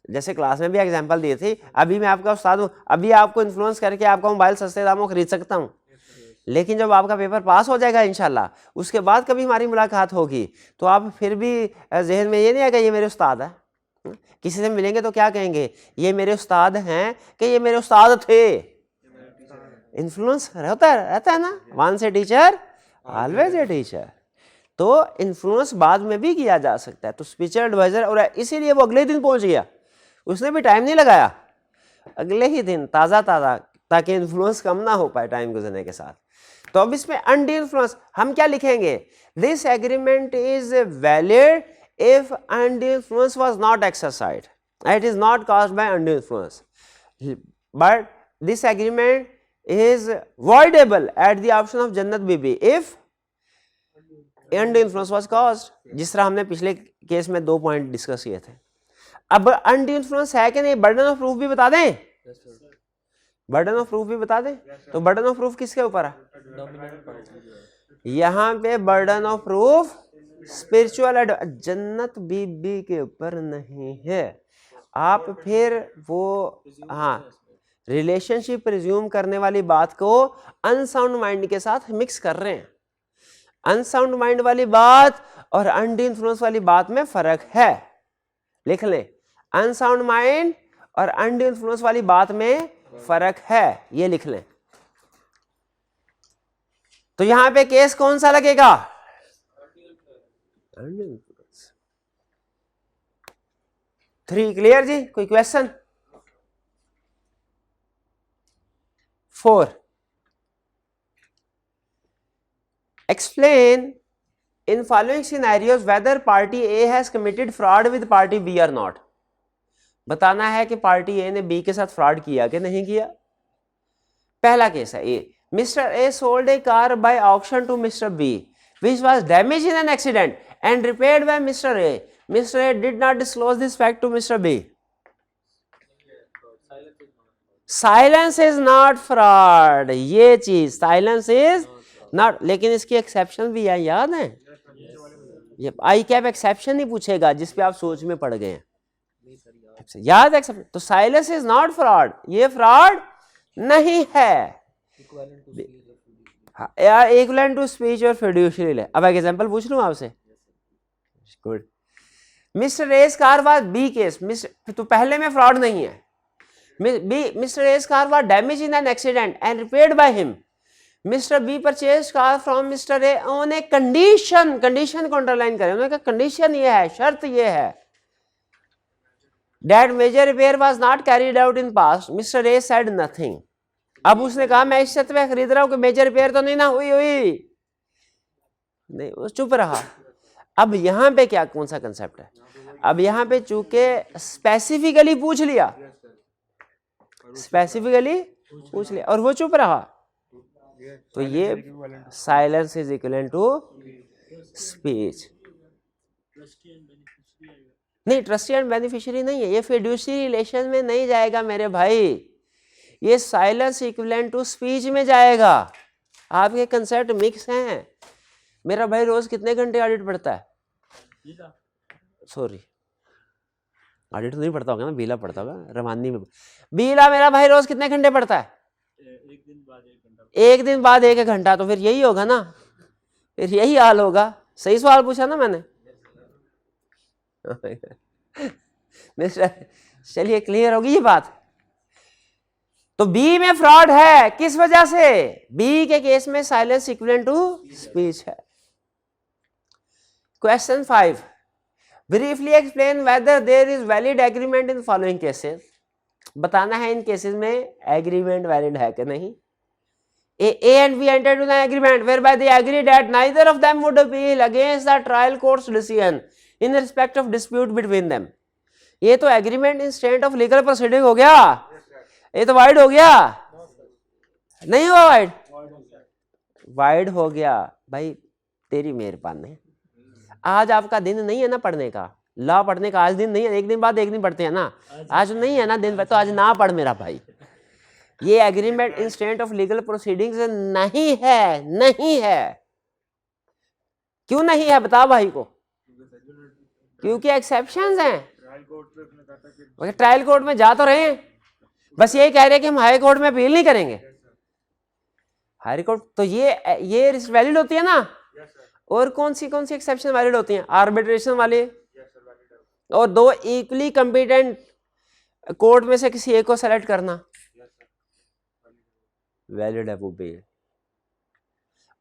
जैसे क्लास में भी एग्जांपल दिए थे, अभी मैं आपका उस्ताद हूं, अभी आपको इन्फ्लुएंस करके आपका मोबाइल सस्ते दामों खरीद सकता हूं, लेकिन जब आपका पेपर पास हो जाएगा इंशाल्लाह, उसके बाद कभी हमारी मुलाकात होगी तो आप फिर भी जहन में ये नहीं आएगा ये मेरे उस्ताद है। किसी से मिलेंगे तो क्या कहेंगे, ये मेरे उस्ताद हैं कि ये मेरे उस्ताद थे। इन्फ्लुएंस रहता है ना, वन से टीचर ऑलवेज ए टीचर। तो इन्फ्लुएंस बाद में भी किया जा सकता है। तो स्पिरिचुअल एडवाइजर, और इसीलिए वो अगले दिन पहुंच गया, उसने भी टाइम नहीं लगाया, अगले ही दिन ताज़ा ताकि इन्फ्लुएंस कम ना हो पाए टाइम गुजरने के साथ। तो अब इसमें अनड्यू इन्फ्लुएंस हम क्या लिखेंगे, this agreement is valid if undue influence was not exercised, it is not caused by undue influence, but this agreement is voidable at the option of Jannat Bibi if undue influence was caused. जिस तरह हमने पिछले case में 2 point discuss किए थे। अब undue influence है कि नहीं, बर्डन ऑफ प्रूफ भी बता दें, बर्डन ऑफ प्रूफ भी बता दें। तो बर्डन ऑफ प्रूफ किसके ऊपर है, यहां पे बर्डन ऑफ प्रूफ स्पिरिचुअल जन्नत बीबी के ऊपर नहीं है। आप फिर वो हाँ रिलेशनशिप रिज्यूम करने वाली बात को अनसाउंड माइंड के साथ मिक्स कर रहे हैं। अनसाउंड माइंड वाली बात और अनड्यू इन्फ्लुएंस वाली बात में फर्क है, लिख लें। अनसाउंड माइंड और अनड्यू इन्फ्लुएंस वाली बात में फर्क है, ये लिख लें। तो यहां पे केस कौन सा लगेगा, अनड्यू इन्फ्लुएंस। 3 क्लियर जी, कोई question? 4 explain in following scenarios whether party A has committed fraud with party B or not। बताना है कि पार्टी ए ने बी के साथ फ्रॉड किया कि नहीं किया। पहला केस है A, mister A sold a car by auction to mister B which was damaged in an accident and repaired by Mr. A. Mr. A did not disclose this fact to Mr. B. Silence is not fraud, ये चीज silence is not, लेकिन इसकी exception भी है, याद है? ये आई cap exception ही पूछेगा जिस पे आप सोच में पड़ गए हैं, याद है? तो साइलेंस इज नॉट फ्रॉड, ये फ्रॉड नहीं है। यार इक्विवेलेंट टू स्पीच और फिड्यूशियरी ले। अब एक एग्जांपल पूछ लूं आपसे, good. Mister S car was B case, mister तो पहले में फ्रॉड नहीं है, Mr. A's car was damaged in an accident and repaired by him. Mr. B purchased car from Mr. A on a condition, condition को underline करें, उन्होंने कहा condition ये है, शर्त ये है, that major repair was not carried out in past. Mr. A said nothing. अब उसने कहा मैं इस शर्त पे खरीद रहा हूं कि मेजर रिपेयर तो नहीं ना हुई नहीं, वो चुप रहा। अब यहां पे क्या कौन सा कंसेप्ट है, अब यहां पे चूंकि स्पेसिफिकली पूछ लिया, स्पेसिफिकली पूछ लिया और वो चुप रहा, तो ये silence is equivalent to speech. नहीं, ट्रस्टी एंड बेनिफिशियरी नहीं है, ये फिड्यूशियरी रिलेशन में नहीं जाएगा मेरे भाई, ये साइलेंस इक्विवेलेंट टू स्पीच में जाएगा। आपके कंसेप्ट मिक्स हैं। मेरा भाई रोज कितने घंटे ऑडिट पढ़ता है? सॉरी, ऑडिट तो नहीं पढ़ता होगा ना, बीला पढ़ता होगा रवानी में। बीला मेरा भाई रोज कितने घंटे पढ़ता है? एक दिन बाद एक घंटा। तो फिर यही होगा ना, फिर यही हाल होगा। सही सवाल पूछा ना मैंने। मिस्टर, चलिए क्लियर होगी ये बात। तो बी में फ्रॉड है, किस वजह से? बी के केस में साइलेंस इक्विवेलेंट टू स्पीच है। Question 5, briefly explain whether there is valid agreement in following cases. बताना है इन केसेस में एग्रीमेंट वैलिड है कि नहीं। A and B entered into an agreement whereby they agreed that neither of them would appeal against the trial court's decision in respect of dispute between them. ये तो agreement in state of legal proceeding हो गया, ये तो wide हो गया, नहीं हुआ वाइड? वाइड हो गया भाई, तेरी मेहरबानी। आज आपका दिन नहीं है ना पढ़ने का, लॉ पढ़ने का आज दिन नहीं है, एक दिन बाद एक दिन पढ़ते हैं ना, आज नहीं है ना दिन, तो आज ना पढ़ मेरा भाई। ये agreement in state of legal proceedings नहीं है, नहीं है। क्यों नहीं है बता भाई को? क्योंकि एक्सेप्शंस हैं। ट्रायल कोर्ट में जा तो रहे हैं, बस यही कह रहे हैं कि हम हाई कोर्ट में अपील नहीं करेंगे। हाई कोर्ट तो ये वैलिड होती है ना। और कौन सी एक्सेप्शन वैलिड होती हैं? आर्बिट्रेशन वाले, और दो इक्वली कॉम्पिटेंट कोर्ट में से किसी एक को सेलेक्ट करना वैलिड है वो भी।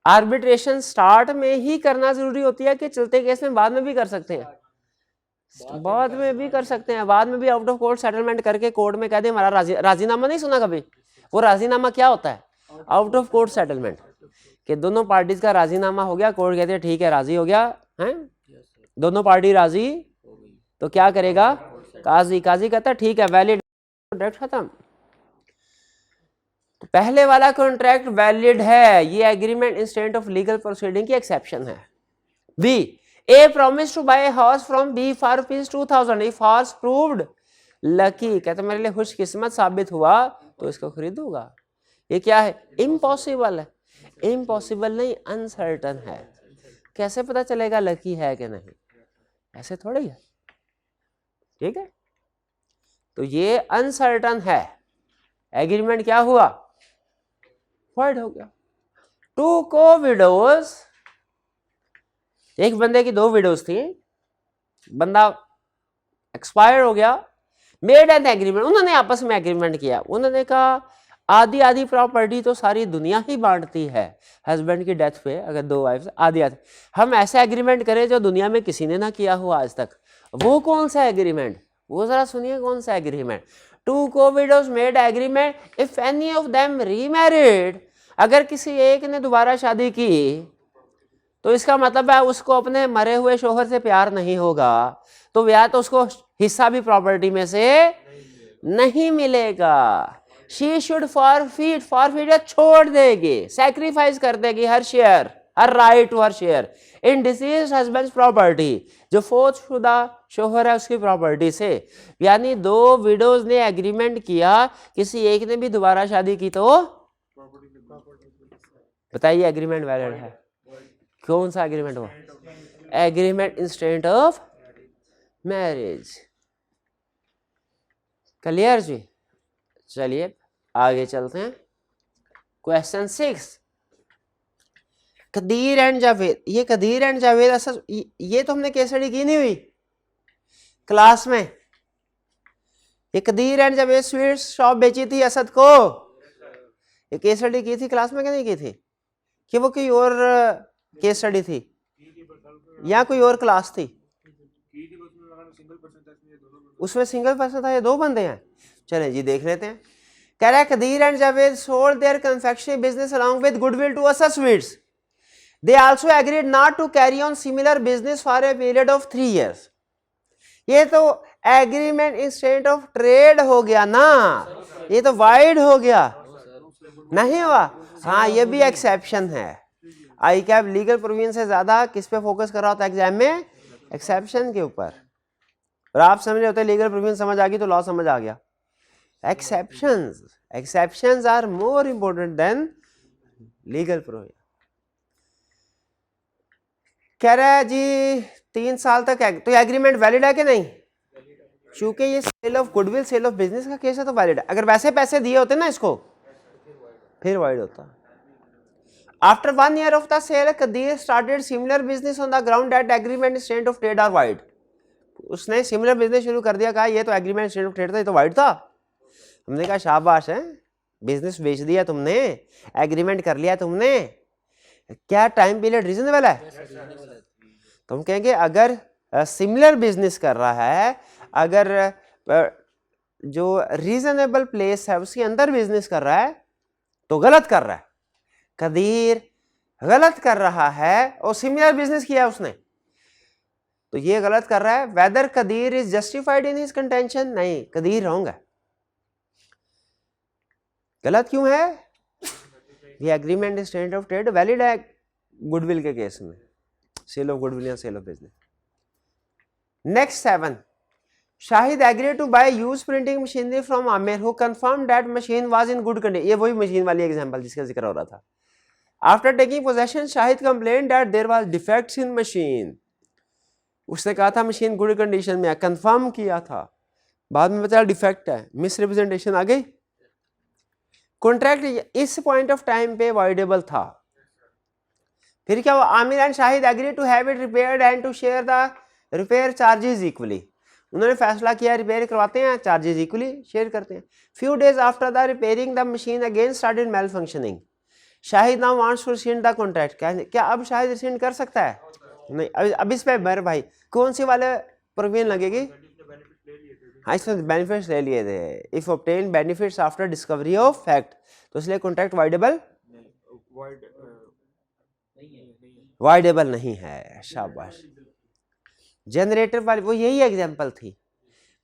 आर्बिट्रेशन स्टार्ट में ही करना जरूरी होती है कि चलते केस में बाद में भी कर सकते हैं? बाद में भी कर सकते हैं, बाद में भी आउट ऑफ कोर्ट सेटलमेंट करके कोर्ट में कह दे हमारा राजीनामा नहीं सुना कभी? वो राजीनामा क्या होता है? आउट ऑफ कोर्ट सेटलमेंट, कि दोनों पार्टीज का राजीनामा हो गया, कोर्ट कहते हैं ठीक है राजी हो गया है, दोनों पार्टी राजी, तो क्या करेगा काजी कहता है ठीक है वैलिड, कॉन्ट्रैक्ट खत्म। पहले वाला कॉन्ट्रैक्ट वैलिड है, ये agreement in state of legal proceeding की एक्सेप्शन है। B, A promise to buy horse from B for rupees 2000 if horse proved lucky, कहते मेरे लिए खुशकिस्मत साबित हुआ तो इसको खरीदूंगा। ये क्या है? इम्पॉसिबल है। इम्पॉसिबल नहीं, अनसर्टन है। कैसे पता चलेगा लकी है कि नहीं? ऐसे थोड़ी है, ठीक है। तो ये अनसर्टन है, एग्रीमेंट क्या हुआ? वाइड हो गया। टू को विडोज, एक बंदे की दो विडोज थी, बंदा एक्सपायर हो गया, मेड एन एग्रीमेंट, उन्होंने आपस में एग्रीमेंट किया, उन्होंने कहा आधी आधी प्रॉपर्टी तो सारी दुनिया ही बांटती है हस्बैंड की डेथ पे, अगर दो वाइफ आधी आधी, हम ऐसा एग्रीमेंट करें जो दुनिया में किसी ने ना किया हुआ आज तक। वो कौन सा एग्रीमेंट? वो जरा सुनिए कौन सा agreement. Two co-widows made agreement if any of them remarried, अगर किसी एक ने दोबारा शादी की तो इसका मतलब है उसको अपने मरे हुए शोहर से प्यार नहीं होगा, तो या तो उसको हिस्सा भी प्रॉपर्टी में से नहीं मिलेगा। शी शुड फॉरफीट, फॉरफीट छोड़ देगी, सैक्रिफाइस कर देगी her share, her right to her share in deceased husband's property, जो फोर्थ शुदा शोहर है उसकी प्रॉपर्टी से। यानी दो विडोज ने एग्रीमेंट किया, किसी एक ने भी दोबारा शादी की तो बताइए एग्रीमेंट वैलिड है? कौन सा एग्रीमेंट हुआ? Agreement in state of marriage. Clear जी? चलिए आगे चलते हैं। Question 6, Qadir and Javed. ये कदीर एंड जावेद असल ये तो हमने केस स्टडी की नहीं हुई क्लास में। ये Qadeer and Javed sweet shop बेची थी असद को, ये केस स्टडी की थी क्लास में कि नहीं की थी, कि वो कोई और केस स्टडी थी या कोई और क्लास थी? उसमें सिंगल पर्सन था, ये दो बंदे हैं। चले जी देख लेते हैं। कह रहा है Kadir and Javed sold their confectionery business along with goodwill to Asad sweets. They also agreed not to carry on similar business for a period of 3 years। ये तो एग्रीमेंट इंस्टेंट ऑफ ट्रेड हो गया ना, ये तो वाइड हो गया, नहीं हुआ? हाँ ये भी एक्सेप्शन है। आई कैप लीगल प्रोविजन से ज्यादा किस पे फोकस कर रहा होता है एग्जाम में? एक्सेप्शन के ऊपर। और आप समझ रहे होते लीगल प्रोविजन समझ आ गई तो लॉ समझ आ गया। Exceptions are more important than legal provision. कह रहा है जी 3 साल तक तो एग्रीमेंट वैलिड है कि नहीं? चूंकि ये sale of goodwill sale of business का केस है तो वैलिड है। अगर वैसे पैसे दिए होते ना इसको फिर वाइड होता। After 1 year of the sale Kadir started similar business on the ground that agreement state of trade are void. उसने सिमिलर बिजनेस शुरू कर दिया, कहा ये तो एग्रीमेंट स्टेट ऑफ ट्रेड था, ये तो वाइड था। हमने कहा शाबाश है, बिजनेस बेच दिया तुमने, एग्रीमेंट कर लिया तुमने, क्या टाइम पीरियड रीजनेबल है? तो हम कहेंगे अगर सिमिलर बिजनेस कर रहा है, अगर जो रीजनेबल प्लेस है उसके अंदर बिजनेस कर रहा है तो गलत कर रहा है। कदीर गलत कर रहा है और सिमिलर बिजनेस किया उसने तो ये गलत कर रहा है। Whether Kadir is justified in his contention? नहीं, कदीर रॉन्ग है। गलत क्यों है? ये agreement state of trade valid है गुडविल के केस में, सेल ऑफ गुडविल या sale of business. Next 7, Shahid agree to buy use printing machinery from Aamir who confirm that machine was in good condition. ये वही मशीन वाली एग्जांपल जिसका जिक्र हो रहा था। After taking possession Shahid complain that there was defects in machine. उसने कहा था मशीन गुड कंडीशन में है, कंफर्म किया था, बाद में पता डिफेक्ट है, मिस रिप्रेजेंटेशन आ गई। कॉन्ट्रैक्ट इस पॉइंट ऑफ टाइम पे वाइडेबल था। फिर क्या हुआ? Aamir and Shahid agree to have it repaired and to share the repair charges equally. उन्होंने फैसला किया रिपेयर करवाते हैं, चार्जेस इक्वली शेयर करते हैं। Few days after the repairing the machine again started malfunctioning. Shahid now wants to rescind the contract. क्या अब Shahid resend कर सकता है? नहीं। अब इस पे मेरे भाई कौन सी वाले प्रोविजन लगेगी? हाँ इसमें बेनिफिट्स ले लिए थे। If obtain benefits after discovery of fact, तो इसलिए कॉन्ट्रैक्ट वाइडेबल नहीं है। शाबाश। जनरेटर वाली वो यही एग्जांपल थी,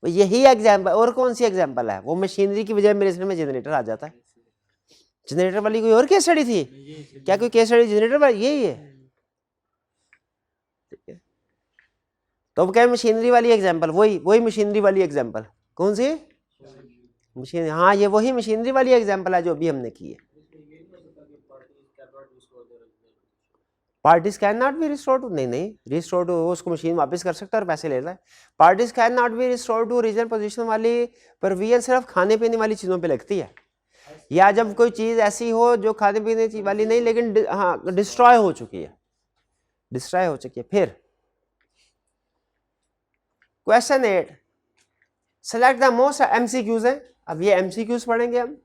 वो यही एग्जांपल। और कौन सी एग्जांपल है? वो मशीनरी की बजाय मेरे में जनरेटर आ जाता है। जनरेटर वाली कोई और केस स्टडी थी क्या? कोई केस स्टडी जनरेटर वाली यही है? तो अब क्या मशीनरी वाली एग्जांपल, वही मशीनरी वाली एग्जांपल। कौन सी मशीन? हाँ ये वही मशीनरी वाली एग्जांपल है जो अभी हमने की है। Parties can not be restored to, नहीं रिस्टोर टू उसको मशीन वापस कर सकता है और पैसे ले रहा है। Parties can not be restore to original position वाली प्रोविजन सिर्फ खाने पीने वाली चीज़ों पे लगती है, या जब कोई चीज़ ऐसी हो जो खाने पीने वाली नहीं लेकिन हाँ डिस्ट्रॉय हो चुकी है। फिर question 8, select the most MCQs है। अब ये एमसीक्यूज पढ़ेंगे हम।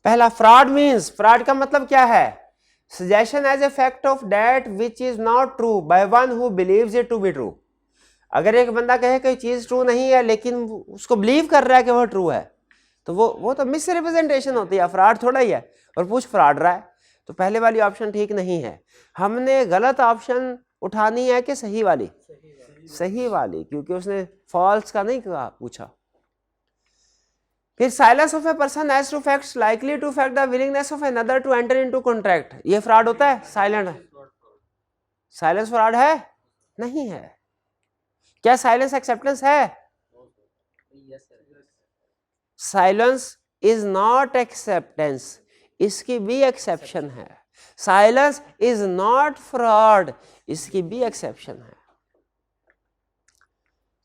पहला फ्रॉड मीन्स, फ्रॉड का मतलब क्या है? Suggestion as a fact of that which is not true by one who believes it to be true. अगर एक बंदा कहे कोई चीज ट्रू नहीं है लेकिन उसको बिलीव कर रहा है कि वह ट्रू है तो वो तो मिस रिप्रेजेंटेशन होती है, फ्रॉड थोड़ा ही है। और पूछ फ्रॉड रहा है तो पहले वाली ऑप्शन ठीक नहीं है। हमने गलत ऑप्शन उठानी है कि सही वाली? सही वाली, क्योंकि उसने फॉल्स का नहीं कहा, पूछा। फिर silence of a person as to facts likely to fact the willingness of another to enter into contract. ये फ्रॉड होता है? साइलेंट है। साइलेंस फ्रॉड है? नहीं है। क्या साइलेंस एक्सेप्टेंस है? साइलेंस इज नॉट एक्सेप्टेंस, इसकी भी एक्सेप्शन है। साइलेंस इज नॉट फ्रॉड, इसकी भी एक्सेप्शन है।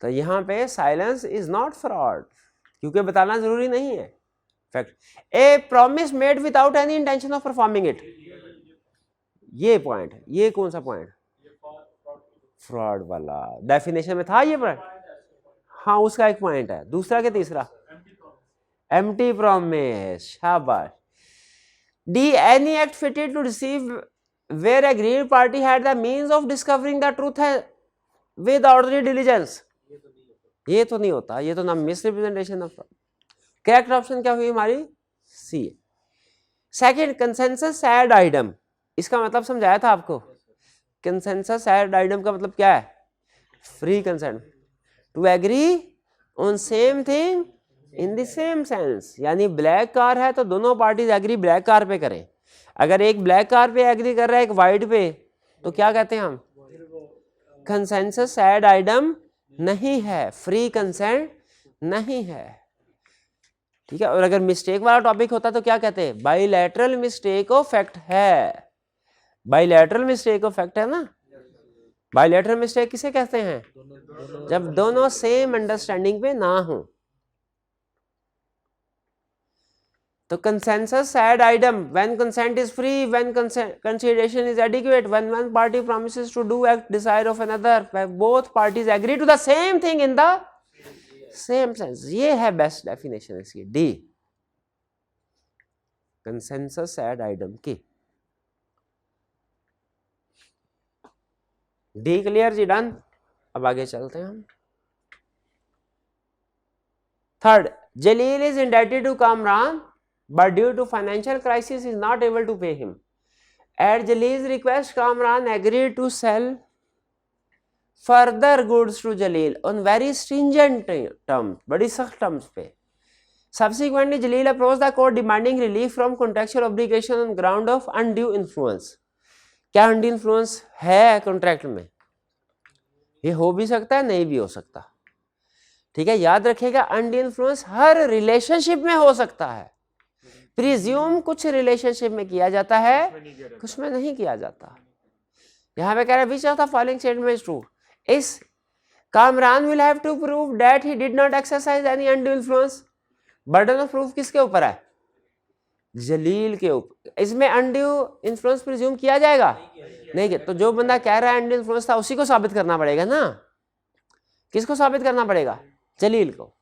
तो यहां पे साइलेंस इज नॉट फ्रॉड, क्योंकि बताना जरूरी नहीं है fact. A promise made without any intention of performing it, ये पॉइंट है। ये कौन सा पॉइंट? फ्रॉड वाला डेफिनेशन में था ये पर, हाँ उसका एक पॉइंट है। दूसरा के तीसरा एम्प्टी प्रॉमिस, शाबाश। D any act fitted to receive where agreed party had the means of discovering the truth है विद ऑर्डनरी डिलीजेंस, ये तो नहीं होता, ये तो ना मिसरिप्रेजेंटेशन ऑफ। करेक्ट ऑप्शन क्या हुई हमारी? सी। सेकंड, कंसेंसस एड आइटम, इसका मतलब समझाया था आपको। कंसेंसस एड आइटम का मतलब क्या है? Free consent to agree on same thing in the same sense, यानी ब्लैक कार है तो दोनों पार्टीज एग्री ब्लैक कार पे करें। अगर एक ब्लैक कार पे एग्री कर रहा है एक वाइट पे, तो क्या कहते हैं हम? कंसेंसस एड आइटम नहीं है, फ्री कंसेंट नहीं है, ठीक है। और अगर मिस्टेक वाला टॉपिक होता तो क्या कहते हैं? बाइलैटरल मिस्टेक ऑफ फैक्ट है, बाइलैटरल मिस्टेक ऑफ फैक्ट है ना। बाइलैटरल मिस्टेक किसे कहते हैं? जब दोनों सेम अंडरस्टैंडिंग पे ना हो। तो consensus ad idem when consent is free, when consideration is adequate, when one party promises to do act desire of another, both parties agree to the same thing in the same sense. ये है best definition इसकी, D, consensus ad idem की। D clear जी, done. अब आगे चलते हैं हम। Third, Jalil is indebted to Kamran but due to financial crisis is not able to pay him. At Jalil's request, Kamran agreed to sell further goods to Jalil on very stringent terms, बड़ी सख्त terms पे। Subsequently, Jalil approached the court demanding relief from contractual obligation on ground of undue influence. क्या undue influence है contract में? ये हो भी सकता है, नहीं भी हो सकता, ठीक है। याद रखिएगा, undue influence हर रिलेशनशिप में हो सकता है। प्रिज्यूम कुछ रिलेशनशिप में किया जाता है, कुछ में नहीं किया जाता। यहां पे कह रहा है which of the following statement is true? इस Kamran will have to prove that he did not exercise any undue influence. Burden of proof किसके ऊपर है? जलील के ऊपर। इसमें अनड्यू इन्फ्लुएंस प्रिज्यूम किया जाएगा? नहीं। तो जो बंदा कह रहा है अनड्यू इन्फ्लुएंस था, उसी को साबित करना पड़ेगा ना। किसको साबित करना पड़ेगा? जलील को।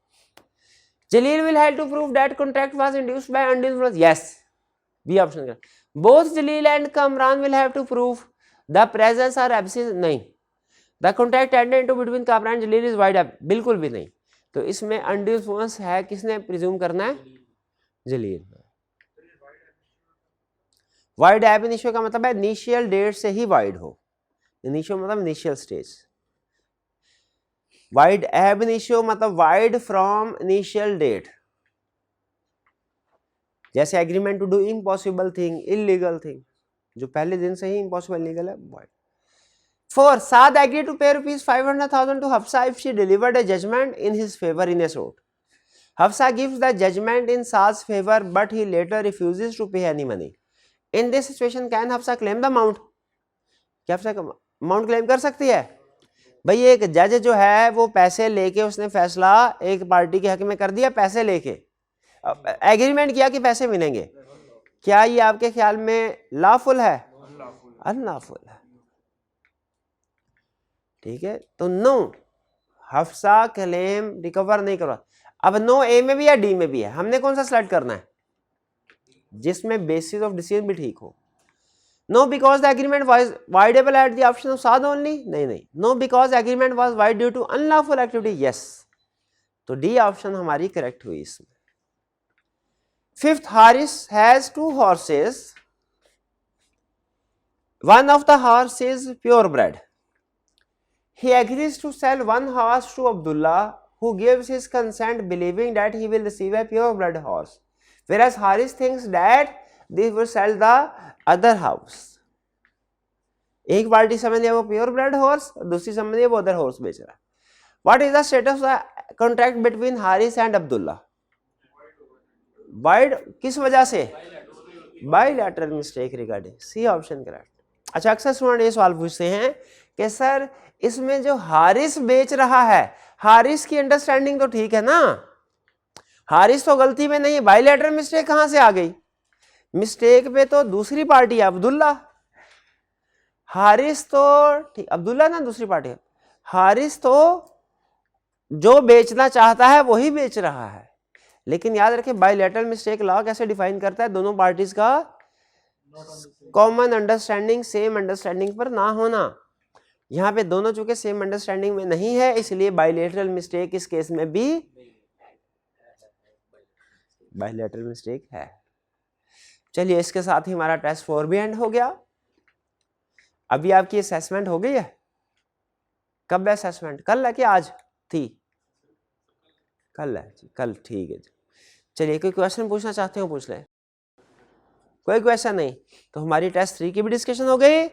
Jalil will have to prove that contract was induced by undue influence. Yes, B option. Both Jalil and Kamran will have to prove the presence or absence. नहीं, the contract entered into between Kamran and Jalil is void ab, बिल्कुल भी नहीं। तो इसमें undue influence है, किसने presume करना है? जलील। void ab initio का मतलब है इनिशियल डेट से ही void हो। इनिशियो मतलब initial stage. Void ab initio मतलब वाइड फ्रॉम इनिशियल डेट, जैसे agreement to do impossible thing, illegal thing, जो पहले दिन से ही इम्पॉसिबल लीगल है, void. 4, Saad agree to pay ₹500,000 to Hafsa if she delivered a judgment in his favour in a suit. Hafsa gives the judgment इन साद's favour but he later refuses to pay any money. In this situation can Hafsa claim the amount? क्या Hafsa amount claim कर सकती है? भाई एक जज जो है वो पैसे लेके उसने फैसला एक पार्टी के हक में कर दिया, पैसे लेके एग्रीमेंट किया कि पैसे मिलेंगे। क्या ये आपके ख्याल में लॉफुल है? अनलॉफुल है, ठीक है। तो नो, हफ्सा क्लेम रिकवर नहीं करवा। अब नो ए में भी है, डी में भी है, हमने कौन सा सेलेक्ट करना है? जिसमें बेसिस ऑफ डिसीजन भी ठीक हो। No, because the agreement was voidable at the option of Saad only. नहीं। No, because the agreement was void due to unlawful activity. Yes. तो D option हमारी correct हुई इसमें। Fifth, Haris has 2 horses. One of the horses is purebred. He agrees to sell one horse to Abdullah, who gives his consent believing that he will receive a purebred horse, whereas Haris thinks that they will sell the other house. एक party समझ लिया वो pure blood horse, दूसरी समझ लिया वो other horse बेच रहा है। What is the status of contract between Haris and Abdullah? Void किस वजह से? Bilateral mistake regarding, C option correct. अच्छा, अक्सर स्टूडेंट ये सवाल पूछते हैं कि सर इसमें जो हारिस बेच रहा है, हारिस की अंडरस्टैंडिंग तो ठीक है ना, हारिस तो गलती में नहीं है, बाइलैटरल मिस्टेक कहां से आ गई? मिस्टेक पे तो दूसरी पार्टी है, अब्दुल्ला। हारिस तो ठीक, अब्दुल्ला ना दूसरी पार्टी, हारिस तो जो बेचना चाहता है वही बेच रहा है, लेकिन याद रखें बायलैटरल मिस्टेक लॉ कैसे डिफाइन करता है, दोनों पार्टीज का कॉमन अंडरस्टैंडिंग सेम अंडरस्टैंडिंग पर ना होना। यहाँ पे दोनों चूंकि सेम अंडरस्टैंडिंग में नहीं है, इसलिए बायलैटरल मिस्टेक इस केस में भी बायलैटरल मिस्टेक है। चलिए इसके साथ ही हमारा टेस्ट 4 भी एंड हो गया। अभी आपकी असेसमेंट हो गई है, कब है असेसमेंट, कल है कि आज थी, कल है जी, कल ठीक है जी। चलिए कोई क्वेश्चन पूछना चाहते हो पूछ लें, कोई क्वेश्चन नहीं, तो हमारी टेस्ट 3 की भी डिस्कशन हो गई,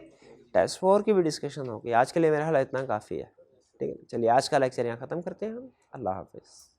टेस्ट 4 की भी डिस्कशन हो गई। आज के लिए मेरा ख्याल इतना काफ़ी है, ठीक है। चलिए आज का लेक्चर यहाँ ख़त्म करते हैं हम, अल्लाह हाफिज़।